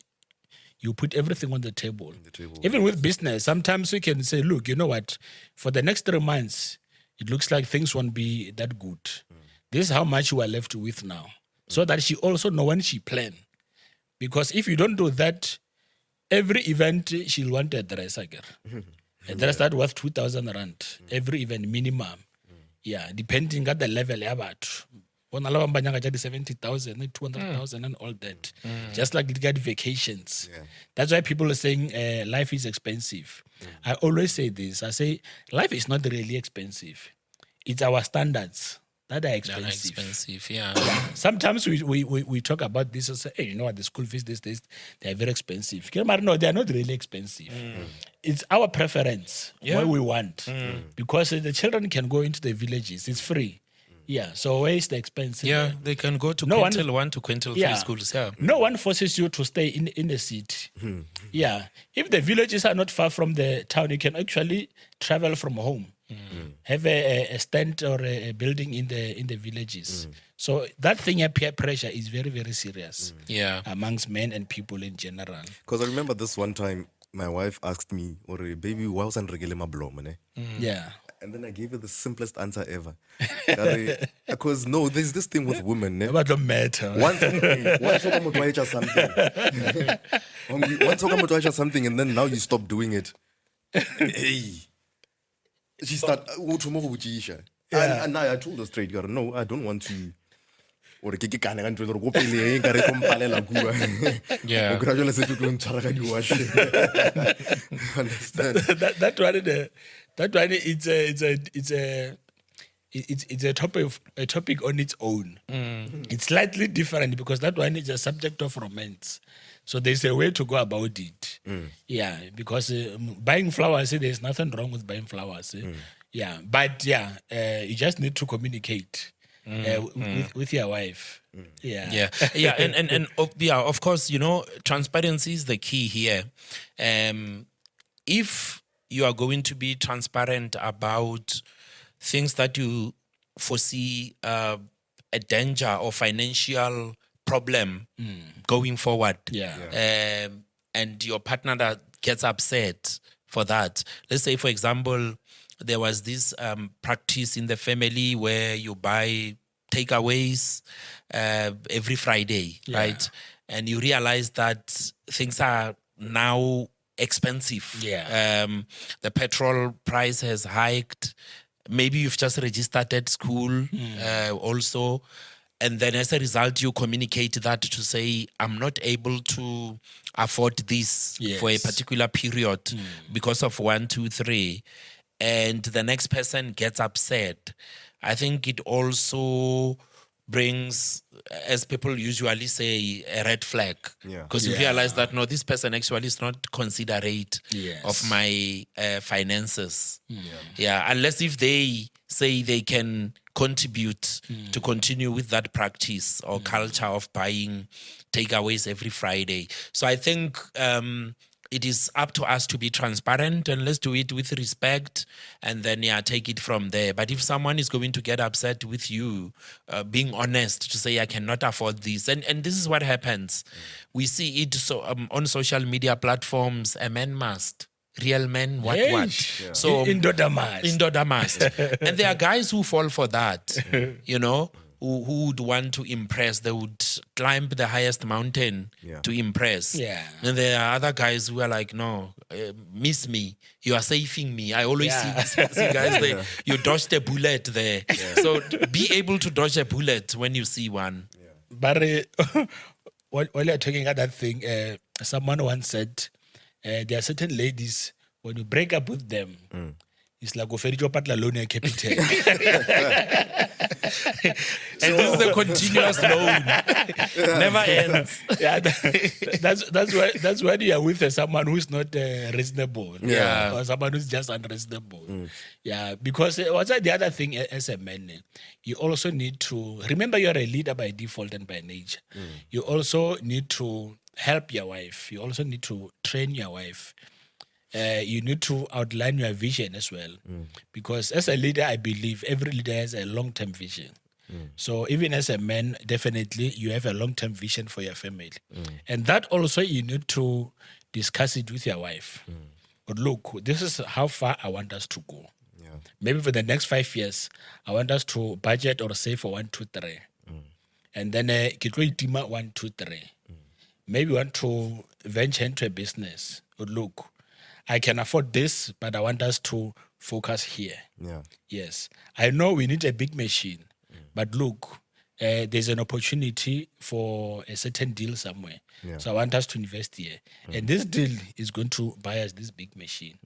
you put everything on the table. Even with business, sometimes we can say, look, you know what? For the next 3 months, it looks like things won't be that good. This is how much you are left with now. So that she also know when she plan. Because if you don't do that, every event, she'll want a dress again. A dress that worth 2,000 rand. Every event minimum. Yeah, depending at the level. On a lot of 70,000, 200,000 and all that. Just like you get vacations. That's why people are saying life is expensive. I always say this. I say life is not really expensive. It's our standards that are expensive. Yeah. Sometimes we talk about this and say, hey, you know what, the school fees these days, they're very expensive. No, they're not really expensive. It's our preference, what we want. Because the children can go into the villages. It's free. Yeah, so where is the expense? Yeah, they can go to quintile 1 to quintile 3 schools. Yeah. No one forces you to stay in the city. Yeah. If the villages are not far from the town, you can actually travel from home. Have a stand or a building in the villages. So that thing, peer pressure, is very, very serious. Amongst men and people in general. Because I remember this one time, my wife asked me, baby, why was I regele mablom? Yeah. And then I gave her the simplest answer ever. Because there's this thing with women. It don't matter. Once something, and then now you stop doing it. Hey. She started, and now I told her straight, no, I don't want to. Or yeah. Understand? That one it's a topic on its own. It's slightly different because that one is a subject of romance. So there's a way to go about it. Yeah, because buying flowers, there's nothing wrong with buying flowers. Yeah, but you just need to communicate with your wife. And of course, transparency is the key here. If you are going to be transparent about things that you foresee a danger or financial problem going forward, and your partner that gets upset for that. Let's say, for example, there was this practice in the family where you buy takeaways every Friday, right? And you realize that things are now expensive. The petrol price has hiked. Maybe you've just registered at school also. And then as a result, you communicate that to say, I'm not able to afford this for a particular period because of 1, 2, 3. And the next person gets upset. I think it also brings, as people usually say, a red flag. Because you realize that, no, this person actually is not considerate of my finances. Unless if they say they can contribute to continue with that practice or culture of buying takeaways every Friday. So I think it is up to us to be transparent, and let's do it with respect, and then take it from there. But if someone is going to get upset with you, being honest to say I cannot afford this, and this is what happens. We see it on social media platforms. A man must. Real men, what? Yeah. So Indoda must. And there are guys who fall for that, who would want to impress. They would climb the highest mountain to impress. Yeah. And there are other guys who are like, no, miss me. You are saving me. I always see guys there. You dodged a bullet there. Yeah. So be able to dodge a bullet when you see one. Yeah. But while you're talking about that thing, someone once said, there are certain ladies, when you break up with them, it's like Oferijo Patlalone Capital. And this is a continuous loan. Never ends. Yeah, that's when you are with someone who's not reasonable. Yeah. Or someone who's just unreasonable. Yeah, because what's the other thing as a man? You also need to, remember you're a leader by default and by nature. You also need to help your wife. You also need to train your wife. You need to outline your vision as well. Because as a leader, I believe every leader has a long-term vision. So even as a man, definitely you have a long-term vision for your family. And that also you need to discuss it with your wife. But look, this is how far I want us to go. Maybe for the next 5 years, I want us to budget or save for 1, 2, 3. And then Kitro 1, 2, 3. Maybe want to venture into a business. But look, I can afford this, but I want us to focus here. Yes. I know we need a big machine, but look, there's an opportunity for a certain deal somewhere. So I want us to invest here. And this deal is going to buy us this big machine.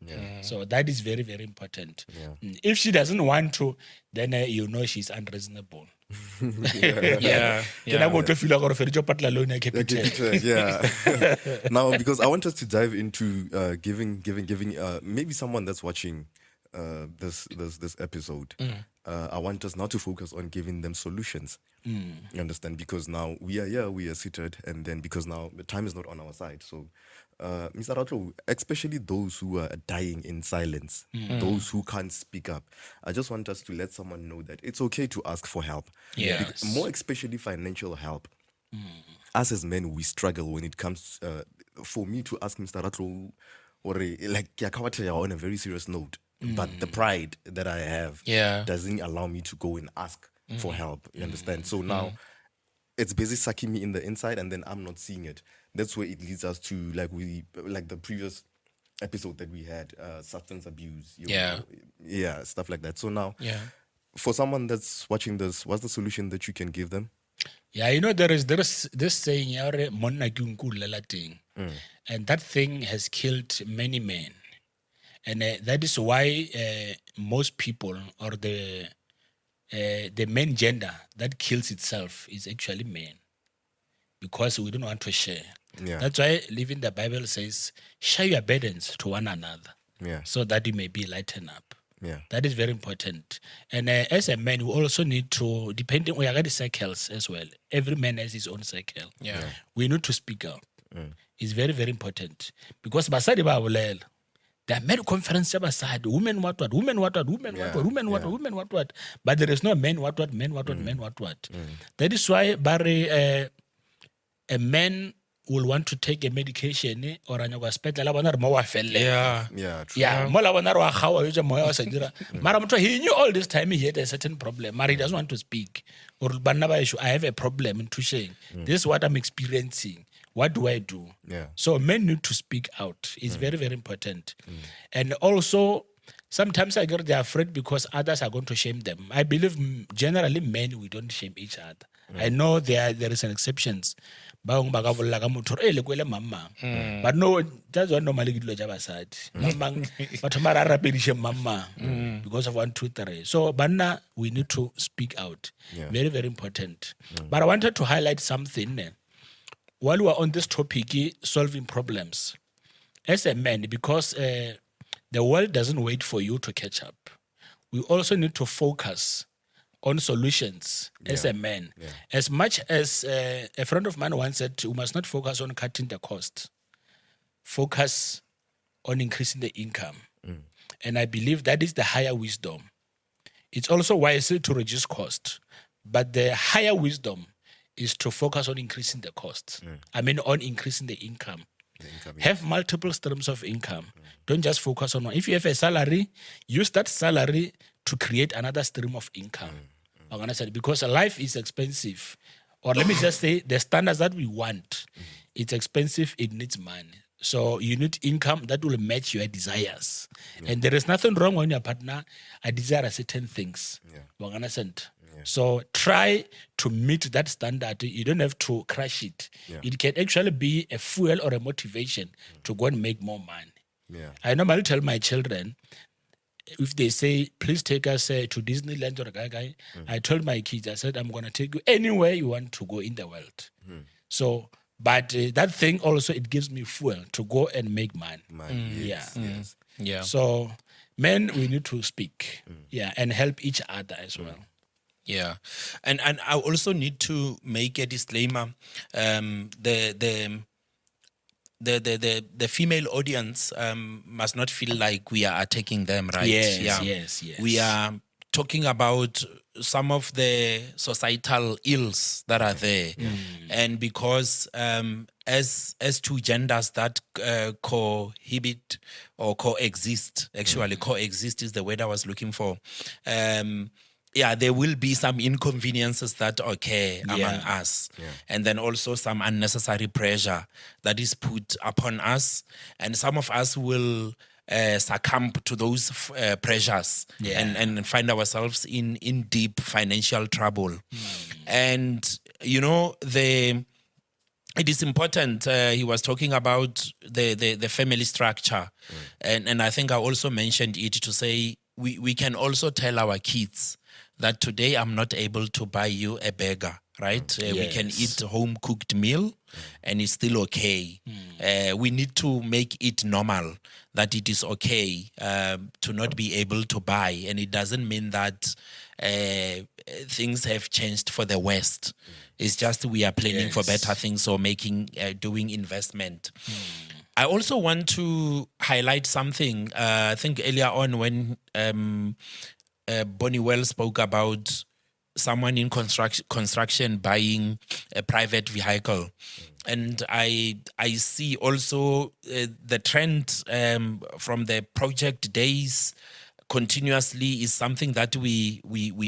So that is very, very important. If she doesn't want to, then she's unreasonable. Yeah. Now, because I want us to dive into giving maybe someone that's watching this episode. I want us now to focus on giving them solutions. You understand? Because now we are here, we are seated, and then because now the time is not on our side. So, Mr. Ratlou, especially those who are dying in silence, those who can't speak up, I just want us to let someone know that it's okay to ask for help. Yes. More especially financial help. Us as men, we struggle when it comes for me to ask Mr. Ratlou, or on a very serious note. But the pride that I have doesn't allow me to go and ask for help. You understand? So now it's busy sucking me in the inside, and then I'm not seeing it. That's where it leads us to like the previous episode that we had, substance abuse. Stuff like that. So now, for someone that's watching this, what's the solution that you can give them? Yeah, there is this saying, and that thing has killed many men. And that is why most people, or the main gender that kills itself, is actually men, because we don't want to share. That's why even the Bible says, share your burdens to one another, so that you may be lightened up. That is very important. And as a man, we also need to, depending on the circles as well, every man has his own circle. We need to speak out. It's very, very important. Because basadi ba bolela, there are many conferences about women what, women what, women what, women what, women what. But there is no men what, men what, men what. That is why Barry, a man will want to take a medication or a hospital. He knew all this time he had a certain problem. He doesn't want to speak. Or I have a problem in Tusheng. This is what I'm experiencing. What do I do? So men need to speak out. It's very, very important. And also, sometimes I get they're afraid because others are going to shame them. I believe generally men, we don't shame each other. I know there is an exceptions. But no, that's what normally get mama because of 1, 2, 3. So Banna, we need to speak out. Very, very important. But I wanted to highlight something. While we are on this topic, solving problems, as a man, because the world doesn't wait for you to catch up, we also need to focus on solutions as a man. As much as a friend of mine once said, we must not focus on cutting the cost. focus on increasing the income. And I believe that is the higher wisdom. It's also wise to reduce cost, but the higher wisdom is to focus on increasing the costs. On increasing the income. Have multiple streams of income. Don't just focus on one. If you have a salary, use that salary to create another stream of income. Because life is expensive. Or let me just say, the standards that we want, it's expensive, it needs money. So you need income that will match your desires. And there is nothing wrong when your partner desire certain things. So try to meet that standard. You don't have to crush it. It can actually be a fuel or a motivation to go and make more money. I normally tell my children, if they say, please take us to Disneyland or Gaga, I told my kids, I said, I'm going to take you anywhere you want to go in the world. So, but that thing also, it gives me fuel to go and make money. Yeah. So, men, we need to speak, and help each other as well. Yeah, and I also need to make a disclaimer. The female audience must not feel like we are attacking them, right? Yes. We are talking about some of the societal ills that are there, and because as two genders that cohabit or coexist, actually coexist is the word I was looking for. There will be some inconveniences that occur among us. And then also some unnecessary pressure that is put upon us. And some of us will succumb to those pressures and find ourselves in deep financial trouble. And, it is important. He was talking about the family structure. And I think I also mentioned it to say we can also tell our kids that today I'm not able to buy you a burger, right? We can eat a home-cooked meal and it's still okay. We need to make it normal that it is okay to not be able to buy. And it doesn't mean that things have changed for the West. It's just we are planning for better things or doing investment. I also want to highlight something. I think earlier on when Bonnywell spoke about someone in construction buying a private vehicle. And I see also the trend from the project days continuously is something that we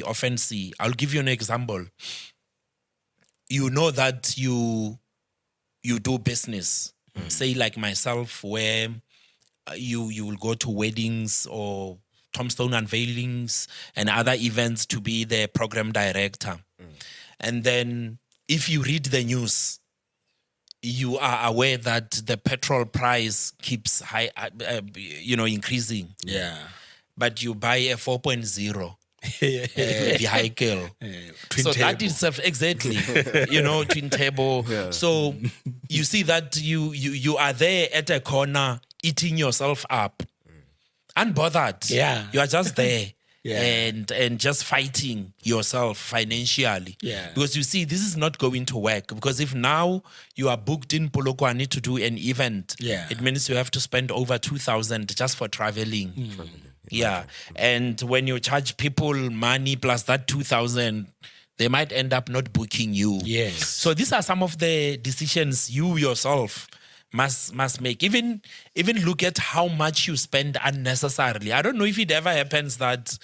often see. I'll give you an example. You know that you do business, say like myself, where you will go to weddings or tombstone unveilings and other events to be the program director. And then if you read the news, you are aware that the petrol price keeps high, increasing. But you buy a 4.0 vehicle. So that is exactly, twin turbo. So you see that you are there at a corner eating yourself up. Unbothered. You are just there and just fighting yourself financially. Because you see, this is not going to work. Because if now you are booked in Polokwane to do an event, it means you have to spend over 2,000 just for traveling. And when you charge people money plus that 2,000, they might end up not booking you. So these are some of the decisions you yourself must make. Even look at how much you spend unnecessarily. I don't know if it ever happens that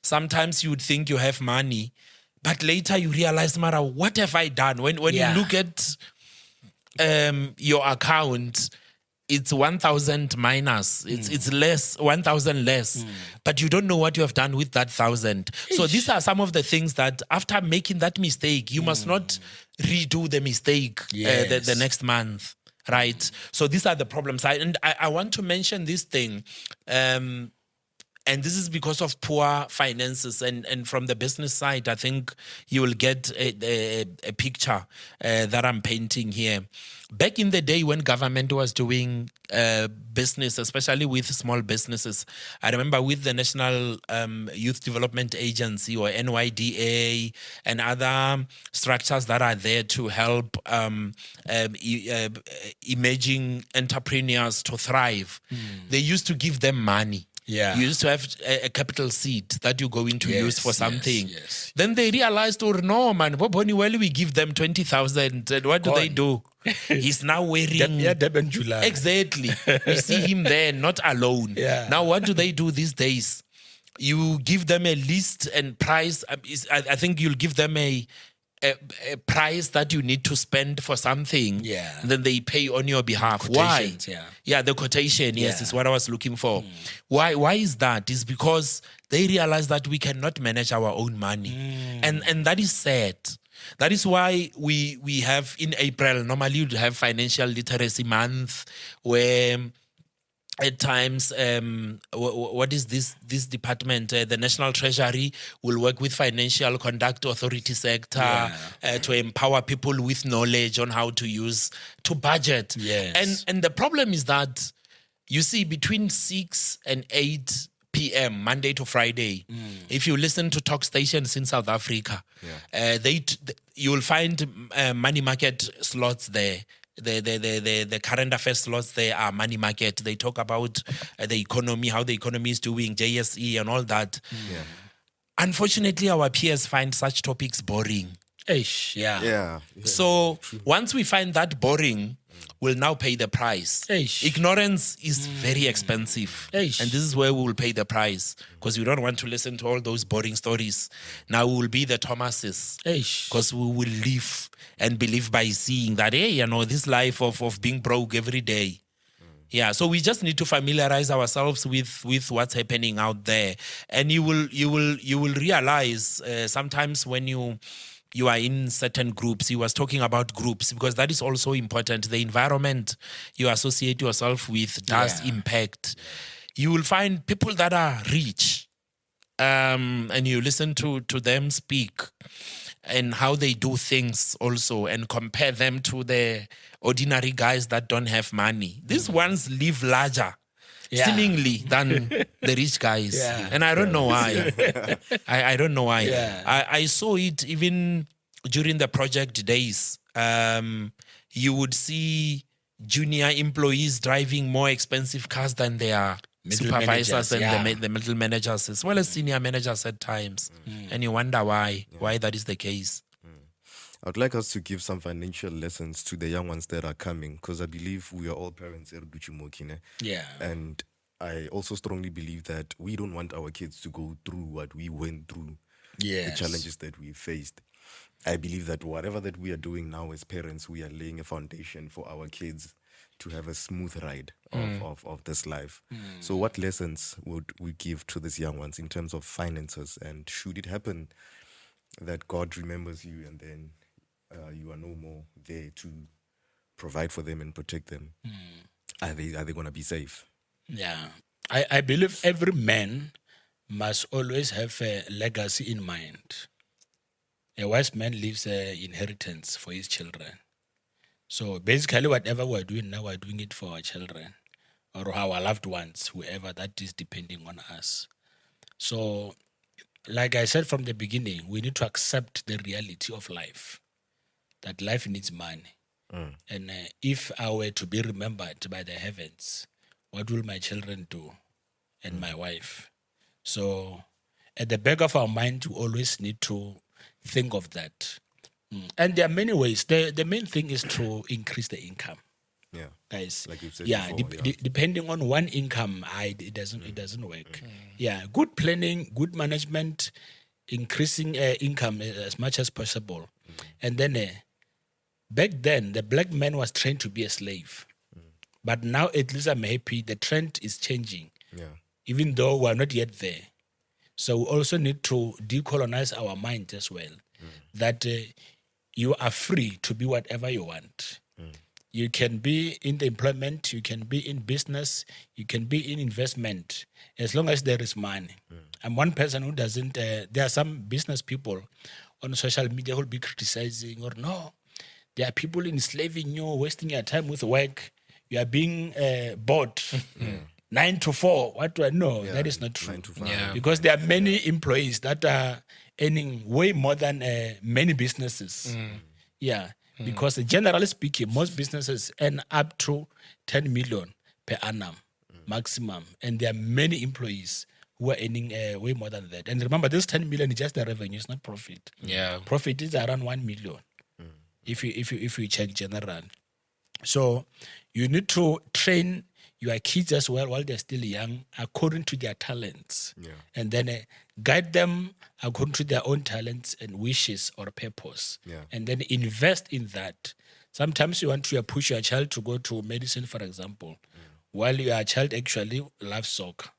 sometimes you would think you have money, but later you realize, Mara, what have I done? When you look at your account, it's 1,000 minus. It's less, 1,000 less. But you don't know what you have done with that 1,000. So these are some of the things that after making that mistake, you must not redo the mistake the next month. Right. So these are the problems. I want to mention this thing. And this is because of poor finances. And from the business side, I think you will get a picture that I'm painting here. Back in the day when government was doing business, especially with small businesses, I remember with the National Youth Development Agency or NYDA and other structures that are there to help emerging entrepreneurs to thrive, they used to give them money. Yeah. You used to have a capital seed that you're going to use for something. Yes. Then they realized, oh no, man, Bonnywell, we give them 20,000. And what do they do? He's now wearing... July. Exactly. We see him there, not alone. Yeah. Now, what do they do these days? You give them a list and price. I think you'll give them a price that you need to spend for something. Yeah. Then they pay on your behalf. Why? Yeah, the quotation, yes, is what I was looking for. Why is that? It's because they realize that we cannot manage our own money. And that is sad. That is why we have in April, normally you'd have Financial Literacy Month, where at times, what is this department? The National Treasury will work with Financial Conduct Authority sector to empower people with knowledge on how to budget. Yes. And the problem is that, you see, between 6 and 8 p.m., Monday to Friday, if you listen to talk stations in South Africa, you will find money market slots there. The current affairs slots there are money market. They talk about the economy, how the economy is doing, JSE and all that. Unfortunately, our peers find such topics boring. So once we find that boring, we'll now pay the price. Ignorance is very expensive. And this is where we will pay the price, because we don't want to listen to all those boring stories. Now we will be the Thomases, because we will live and believe by seeing that, this life of being broke every day. So we just need to familiarize ourselves with what's happening out there. And you will realize sometimes when you are in certain groups. He was talking about groups, because that is also important. The environment you associate yourself with does impact. You will find people that are rich, and you listen to them speak and how they do things also, and compare them to the ordinary guys that don't have money. These ones live larger, seemingly, than the rich guys. And I don't know why. I don't know why. I saw it even during the project days. You would see junior employees driving more expensive cars than their supervisors and the middle managers, as well as senior managers at times. And you wonder why that is the case. I'd like us to give some financial lessons to the young ones that are coming, because I believe we are all parents. And I also strongly believe that we don't want our kids to go through what we went through, the challenges that we faced. I believe that whatever that we are doing now as parents, we are laying a foundation for our kids to have a smooth ride of this life. So what lessons would we give to these young ones in terms of finances? And should it happen that God remembers you and then you are no more there to provide for them and protect them, are they going to be safe? I believe every man must always have a legacy in mind. A wise man leaves an inheritance for his children. So basically, whatever we're doing now, we're doing it for our children or our loved ones, whoever that is depending on us. So, like I said from the beginning, we need to accept the reality of life, that life needs money. And if I were to be remembered by the heavens, what will my children do and my wife? So at the back of our mind, we always need to think of that. And there are many ways. The main thing is to increase the income. Guys. Like you've said before, depending on one income, it doesn't work. Good planning, good management, increasing income as much as possible. And then back then, the black man was trained to be a slave. But now, at least I'm happy, the trend is changing, even though we're not yet there. So we also need to decolonize our mind as well, that you are free to be whatever you want. You can be in the employment, you can be in business, you can be in investment, as long as there is money. I'm one person who doesn't, there are some business people on social media who will be criticizing, or no, there are people enslaving you, wasting your time with work, you are being bought 9 to 4. What do I know? That is not true. 9 to 5. Yeah. Because there are many employees that are earning way more than many businesses. Yeah. Because generally speaking, most businesses earn up to 10 million per annum maximum. And there are many employees who are earning way more than that. And remember, this 10 million is just the revenue, it's not profit. Yeah. Profit is around 1 million if you check general. So you need to train your kids as well while they're still young according to their talents. And then guide them according to their own talents and wishes or purpose. And then invest in that. Sometimes you want to push your child to go to medicine, for example, while your child actually loves soccer.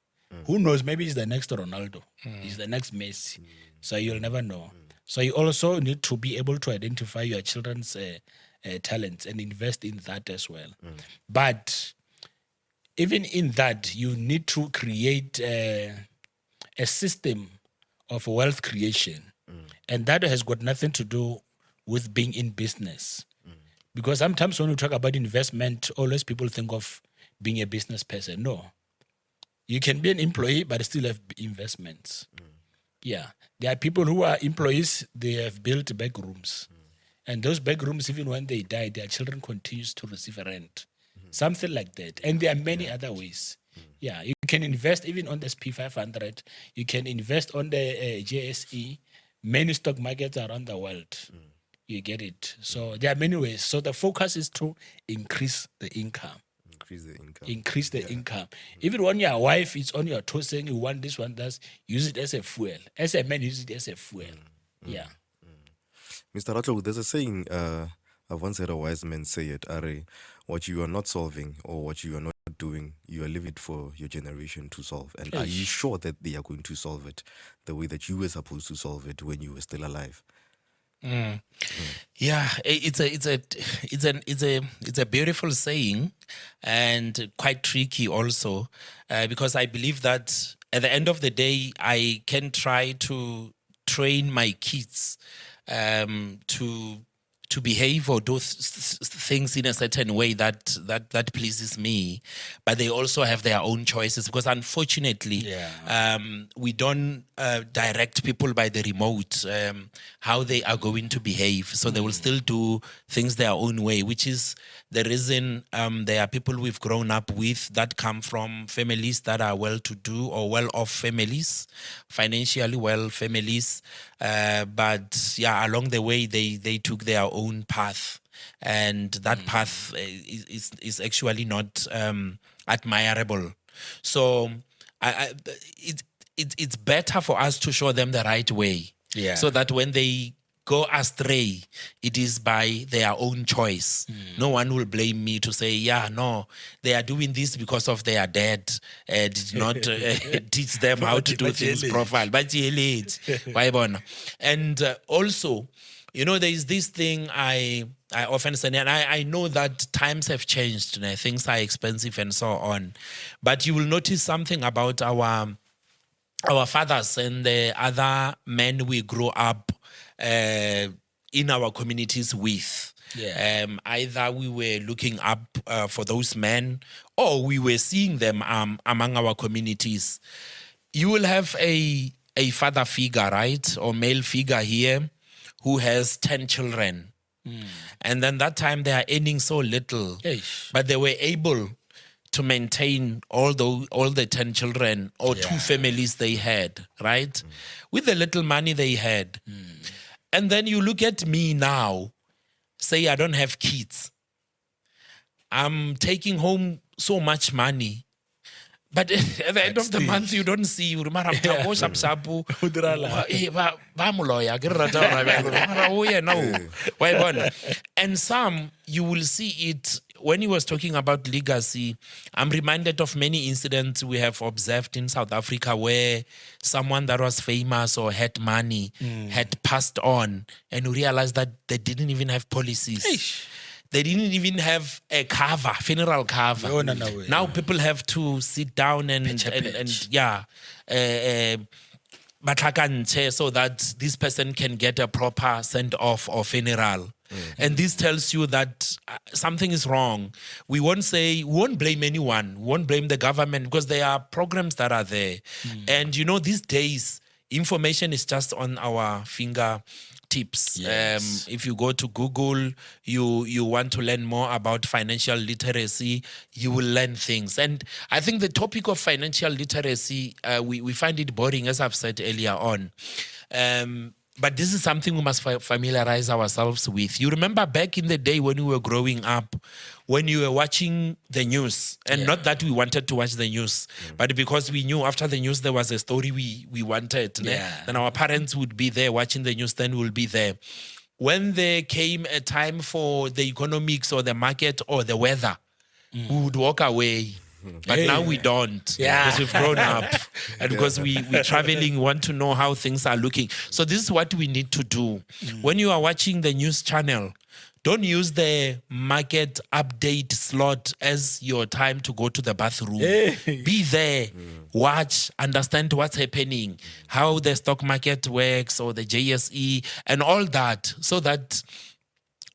Who knows? Maybe he's the next Ronaldo. He's the next Messi. So you'll never know. So you also need to be able to identify your children's talents and invest in that as well. But even in that, you need to create a system of wealth creation. And that has got nothing to do with being in business. Because sometimes when we talk about investment, always people think of being a business person. No. You can be an employee, but still have investments. Yeah. There are people who are employees, they have built back rooms. And those back rooms, even when they die, their children continues to receive a rent. Something like that. And there are many other ways. Yeah, you can invest even on the SP500. You can invest on the JSE, many stock markets around the world. You get it. So there are many ways. So the focus is to increase the income. Increase the income. Even when your wife is on your toe saying you want this one, that's use it as a fuel. As a man, use it as a fuel. Yeah. Mr. Ratlou, there's a saying, I've once heard a wise man say it, Are, what you are not solving or what you are not doing, you are leaving it for your generation to solve. And are you sure that they are going to solve it the way that you were supposed to solve it when you were still alive? Yeah, it's a beautiful saying, and quite tricky also, because I believe that at the end of the day, I can try to train my kids to behave or do things in a certain way that pleases me, but they also have their own choices, because unfortunately, we don't direct people by the remote how they are going to behave. So they will still do things their own way, which is the reason there are people we've grown up with that come from families that are well-to-do or well-off families, financially well families, but yeah, along the way they took their own path, and that path is actually not admirable. So it's better for us to show them the right way, so that when they go astray, it is by their own choice. No one will blame me to say, they are doing this because of their dad did not teach them how to do things profile. And also, there is this thing I often say, and I know that times have changed, and things are expensive and so on. But you will notice something about our fathers and the other men we grew up in our communities with. Either we were looking up for those men, or we were seeing them among our communities. You will have a father figure, right, or male figure here, who has 10 children. And then that time they are earning so little, but they were able to maintain all the 10 children or 2 families they had, right? With the little money they had. And then you look at me now, say I don't have kids. I'm taking home so much money. But at the end of the month, you don't see. And some, you will see it. When he was talking about legacy, I'm reminded of many incidents we have observed in South Africa where someone that was famous or had money had passed on, and we realized that they didn't even have policies. they didn't even have a cover, funeral cover. No. Now people have to sit down and batlakantse, so that this person can get a proper send-off or funeral. And this tells you that something is wrong. We won't blame anyone. We won't blame the government, because there are programs that are there. And these days, information is just on our fingertips. Yes. If you go to Google, you want to learn more about financial literacy, you will learn things. And I think the topic of financial literacy, we find it boring, as I've said earlier on. But this is something we must familiarize ourselves with. You remember back in the day when we were growing up, when you were watching the news, and not that we wanted to watch the news, but because we knew after the news there was a story we wanted. Then our parents would be there watching the news, then we'll be there. When there came a time for the economics or the market or the weather, we would walk away. But now we don't, because we've grown up, and because we're traveling, we want to know how things are looking. So this is what we need to do. When you are watching the news channel, don't use the market update slot as your time to go to the bathroom. Be there, watch, understand what's happening, how the stock market works, or the JSE, and all that, so that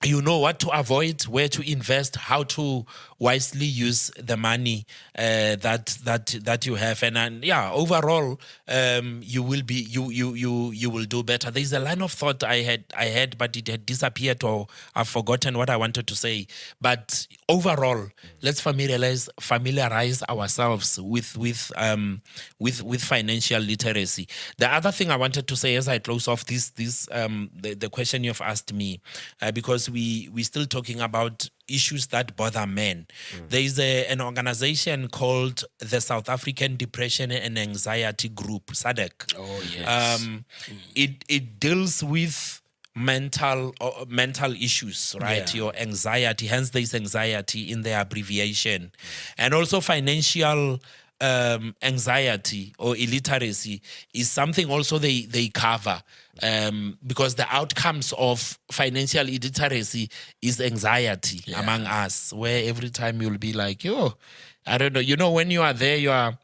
you know what to avoid, where to invest, how to wisely use the money that you have, and overall, you will do better. There's a line of thought I had, but it had disappeared, or I've forgotten what I wanted to say. But overall, let's familiarize ourselves with financial literacy. The other thing I wanted to say as I close off the question you've asked me, because we're still talking about issues that bother men. There is an organization called the South African Depression and Anxiety Group, SADC. Oh, yes. It deals with mental issues, right? Your anxiety, hence there's anxiety in the abbreviation. And also financial anxiety or illiteracy is something also they cover, because the outcomes of financial illiteracy is anxiety among us, where every time you'll be like, I don't know, when you are there,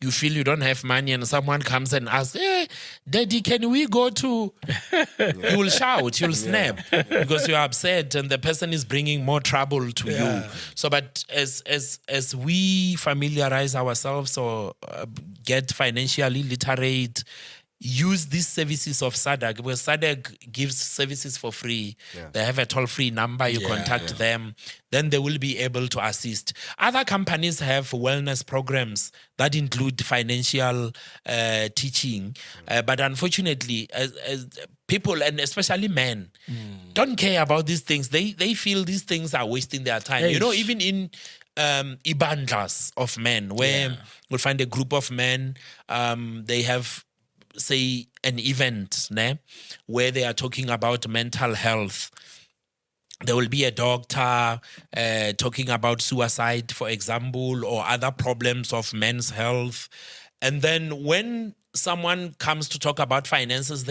you feel you don't have money, and someone comes and asks, "Hey, Daddy, can we go to..." You will shout, you'll snap, because you're upset, and the person is bringing more trouble to you. So, but as we familiarize ourselves or get financially literate, use these services of SADC, because SADC gives services for free. They have a toll-free number, you contact them, then they will be able to assist. Other companies have wellness programs that include financial teaching, but unfortunately, as people, and especially men, don't care about these things. They feel these things are wasting their time. Even in ibandlas of men, where we'll find a group of men, they have, say, an event where they are talking about mental health. There will be a doctor talking about suicide, for example, or other problems of men's health. And then when someone comes to talk about finances,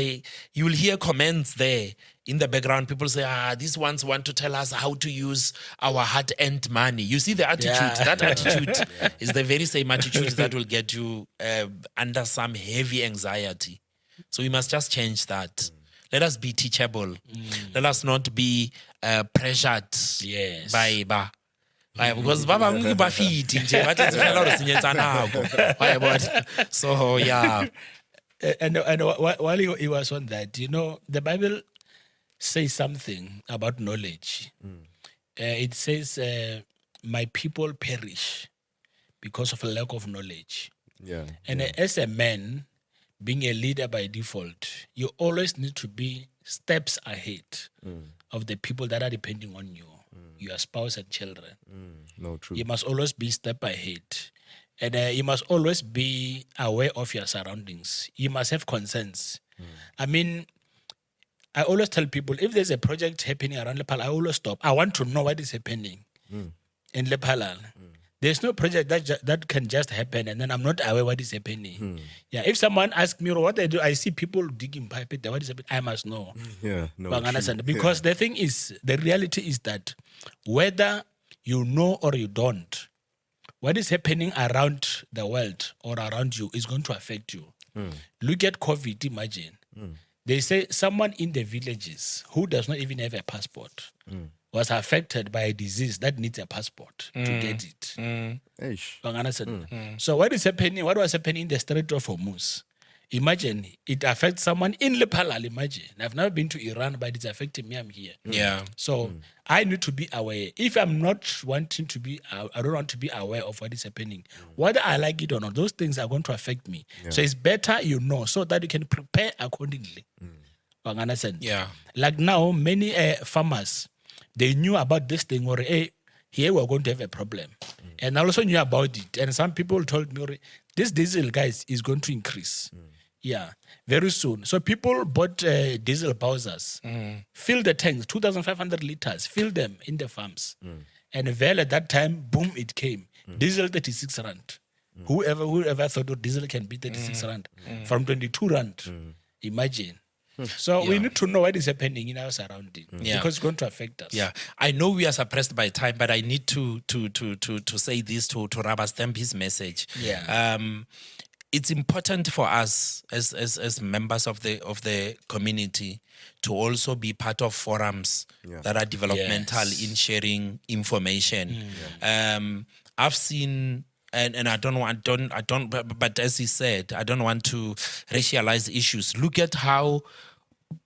you will hear comments there in the background. People say, these ones want to tell us how to use our hard-earned money. You see the attitude. That attitude is the very same attitude that will get you under some heavy anxiety. So we must just change that. Let us be teachable. Let us not be pressured by because baba ba fit nje bathi zifela ro sinyetsa nako. So and while he was on that, the Bible says something about knowledge. It says, my people perish because of a lack of knowledge. And as a man, being a leader by default, you always need to be steps ahead of the people that are depending on you, your spouse and children. No, true. You must always be step ahead. And you must always be aware of your surroundings. You must have concerns. I mean, I always tell people, if there's a project happening around Lephala, I always stop. I want to know what is happening in Lephala. There's no project that can just happen and then I'm not aware what is happening. Yeah, if someone asks me what I do, I see people digging pipe, what is happening, I must know. Yeah, no, understand. Because the thing is, the reality is that whether you know or you don't, what is happening around the world or around you is going to affect you. Look at COVID, imagine. They say someone in the villages who does not even have a passport was affected by a disease that needs a passport to get it. So what is happening? What was happening in the Strait of Hormuz? Imagine it affects someone in Lepalal. Imagine I've never been to Iran, but it's affecting me. I'm here. Yeah. So I need to be aware. If I'm not wanting to be, I don't want to be aware of what is happening. Whether I like it or not, those things are going to affect me. So it's better you know so that you can prepare accordingly. Yeah. Like now, many farmers, they knew about this thing or hey, here we're going to have a problem. And I also knew about it. And some people told me, this diesel, guys, is going to increase. Yeah, very soon. So people bought diesel Bowsers, fill the tanks, 2,500 liters, fill them in the farms. And well, at that time, boom, it came. Diesel 36 rand. Whoever thought diesel can be 36 rand from 22 rand. Imagine. So we need to know what is happening in our surrounding because it's going to affect us. Yeah, I know we are suppressed by time, but I need to say this to rubber stamp his message. Yeah. It's important for us as members of the community to also be part of forums that are developmental in sharing information. I've seen. And I don't want, but as he said, I don't want to racialize issues. Look at how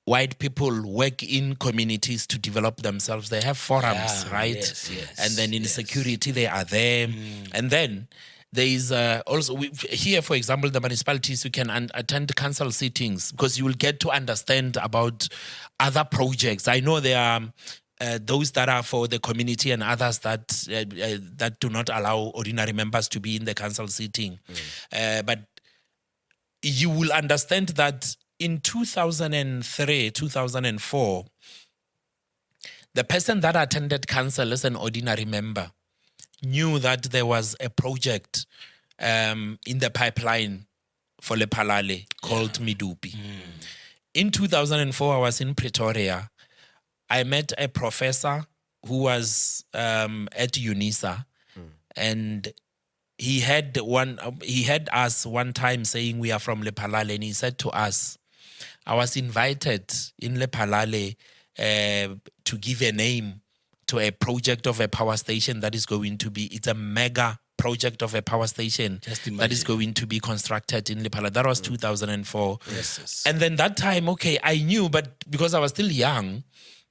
white people work in communities to develop themselves. They have forums, right? Yes, and then in security, they are there. And then there is also, here, for example, the municipalities, you can attend council sittings because you will get to understand about other projects. I know there are those that are for the community and others that do not allow ordinary members to be in the council sitting. But you will understand that in 2003, 2004, the person that attended council as an ordinary member knew that there was a project in the pipeline for Lepalale called Medupi. In 2004, I was in Pretoria. I met a professor who was at UNISA, and he had us one time saying we are from Lepalale, and he said to us, I was invited in Lepalale to give a name to a project of a power station that is going to be, it's a mega project of a power station that is going to be constructed in Lepalale. That was 2004. Yes. And then that time, okay, I knew, but because I was still young,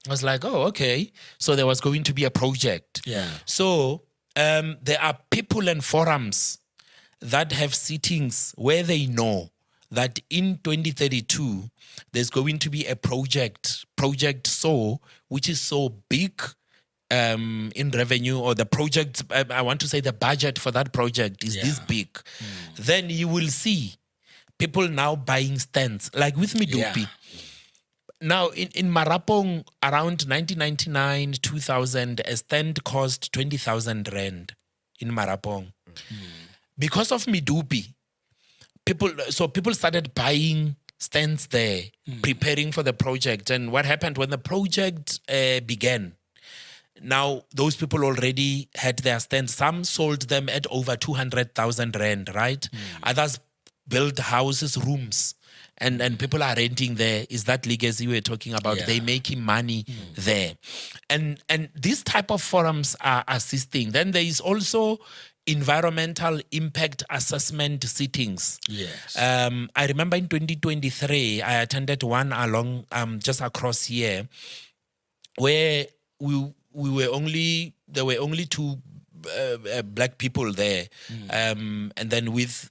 I was like, oh, okay. So there was going to be a project. Yeah. So there are people and forums that have sittings where they know that in 2032, there's going to be a project which is so big in revenue, or the project, I want to say the budget for that project is this big. Then you will see people now buying stands, like with Medupi. Now, in Marapong, around 1999, 2000, a stand cost 20,000 rand in Marapong. Because of Medupi, people started buying stands there, preparing for the project. And what happened when the project began? Now, those people already had their stands. Some sold them at over 200,000 rand, right? Others built houses, rooms. And people are renting there. Is that legacy we're talking about? They making money there. And these type of forums are assisting. Then there is also environmental impact assessment sittings. Yes. I remember in 2023, I attended one along just across here where there were only two black people there, and then with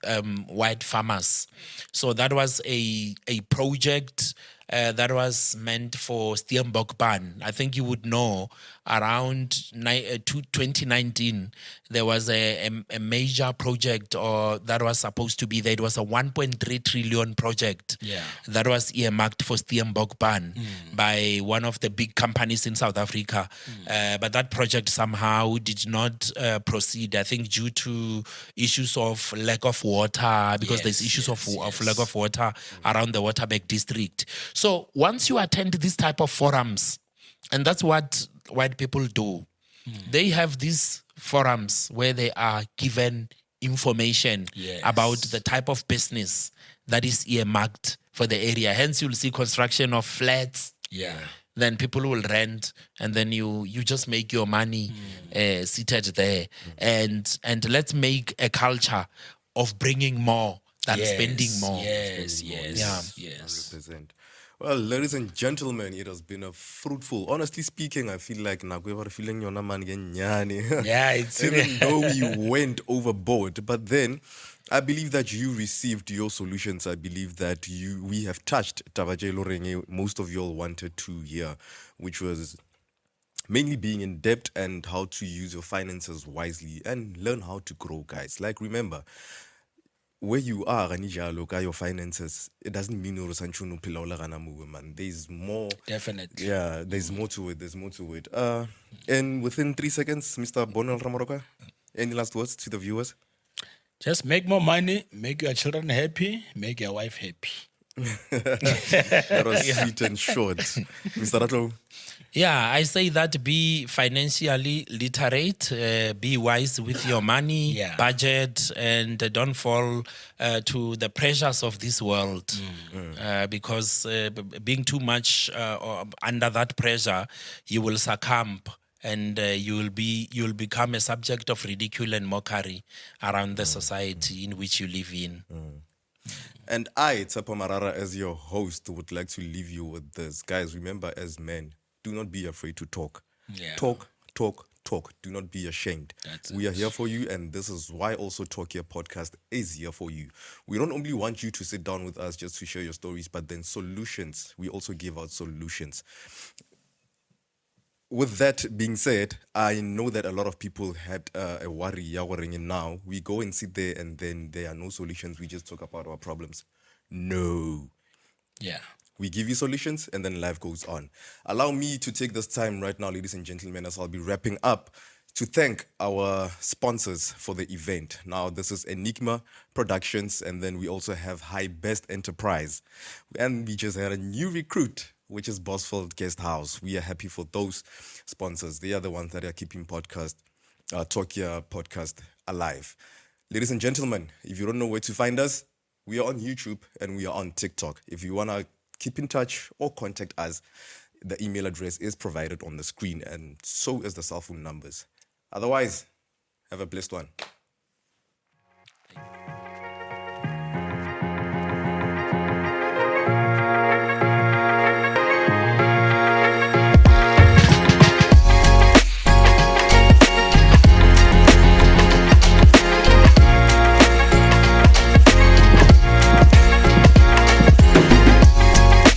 white farmers. So that was a project that was meant for Steenbokpan. I think you would know around 2019, there was a major project that was supposed to be there. It was a 1.3 trillion project that was earmarked for Steenbokpan by one of the big companies in South Africa. But that project somehow did not proceed, I think due to issues of lack of water, because there's issues of lack of water around the Waterberg district. So once you attend these type of forums, and that's what white people do, they have these forums where they are given information about the type of business that is earmarked for the area. Hence, you'll see construction of flats. Then people will rent, and then you just make your money seated there. And let's make a culture of bringing more than spending more. Yes. 100%. Well, ladies and gentlemen, it has been a fruitful. Honestly speaking, I feel like feeling your man it's even though we went overboard, but then I believe that you received your solutions. I believe that we have touched Tabaje Lorenge, most of you all wanted to hear, which was mainly being in debt and how to use your finances wisely and learn how to grow, guys. Like, remember, where you are, your finances, it doesn't mean you're man. There's more. Definitely. Yeah, there's more to it. There's more to it. And within 3 seconds, Mr. Bonnywell Ramoroka, any last words to the viewers? Just make more money, make your children happy, make your wife happy. That was sweet and short. Mr. Ratlou? Yeah, I say that be financially literate, be wise with your money, budget, and don't fall to the pressures of this world. Because being too much under that pressure, you will succumb, and you'll become a subject of ridicule and mockery around the society in which you live in. And I, Tsapo Marara, as your host, would like to leave you with this. Guys, remember, as men, do not be afraid to talk. Talk. Do not be ashamed. We are here for you, and this is why also TalkHere podcast is here for you. We don't only want you to sit down with us just to share your stories, but then solutions. We also give out solutions. With that being said, I know that a lot of people had a worry now. We go and sit there and then there are no solutions. We just talk about our problems. No. We give you solutions and then life goes on. Allow me to take this time right now, ladies and gentlemen, as I'll be wrapping up, to thank our sponsors for the event. Now, this is Enigma Productions, and then we also have High Best Enterprise. And we just had a new recruit, which is Bosveld Guest House. We are happy for those sponsors. They are the ones that are keeping TalkHere podcast alive. Ladies and gentlemen, if you don't know where to find us, we are on YouTube and we are on TikTok. If you want to keep in touch or contact us, the email address is provided on the screen, and so is the cell phone numbers. Otherwise, have a blessed one.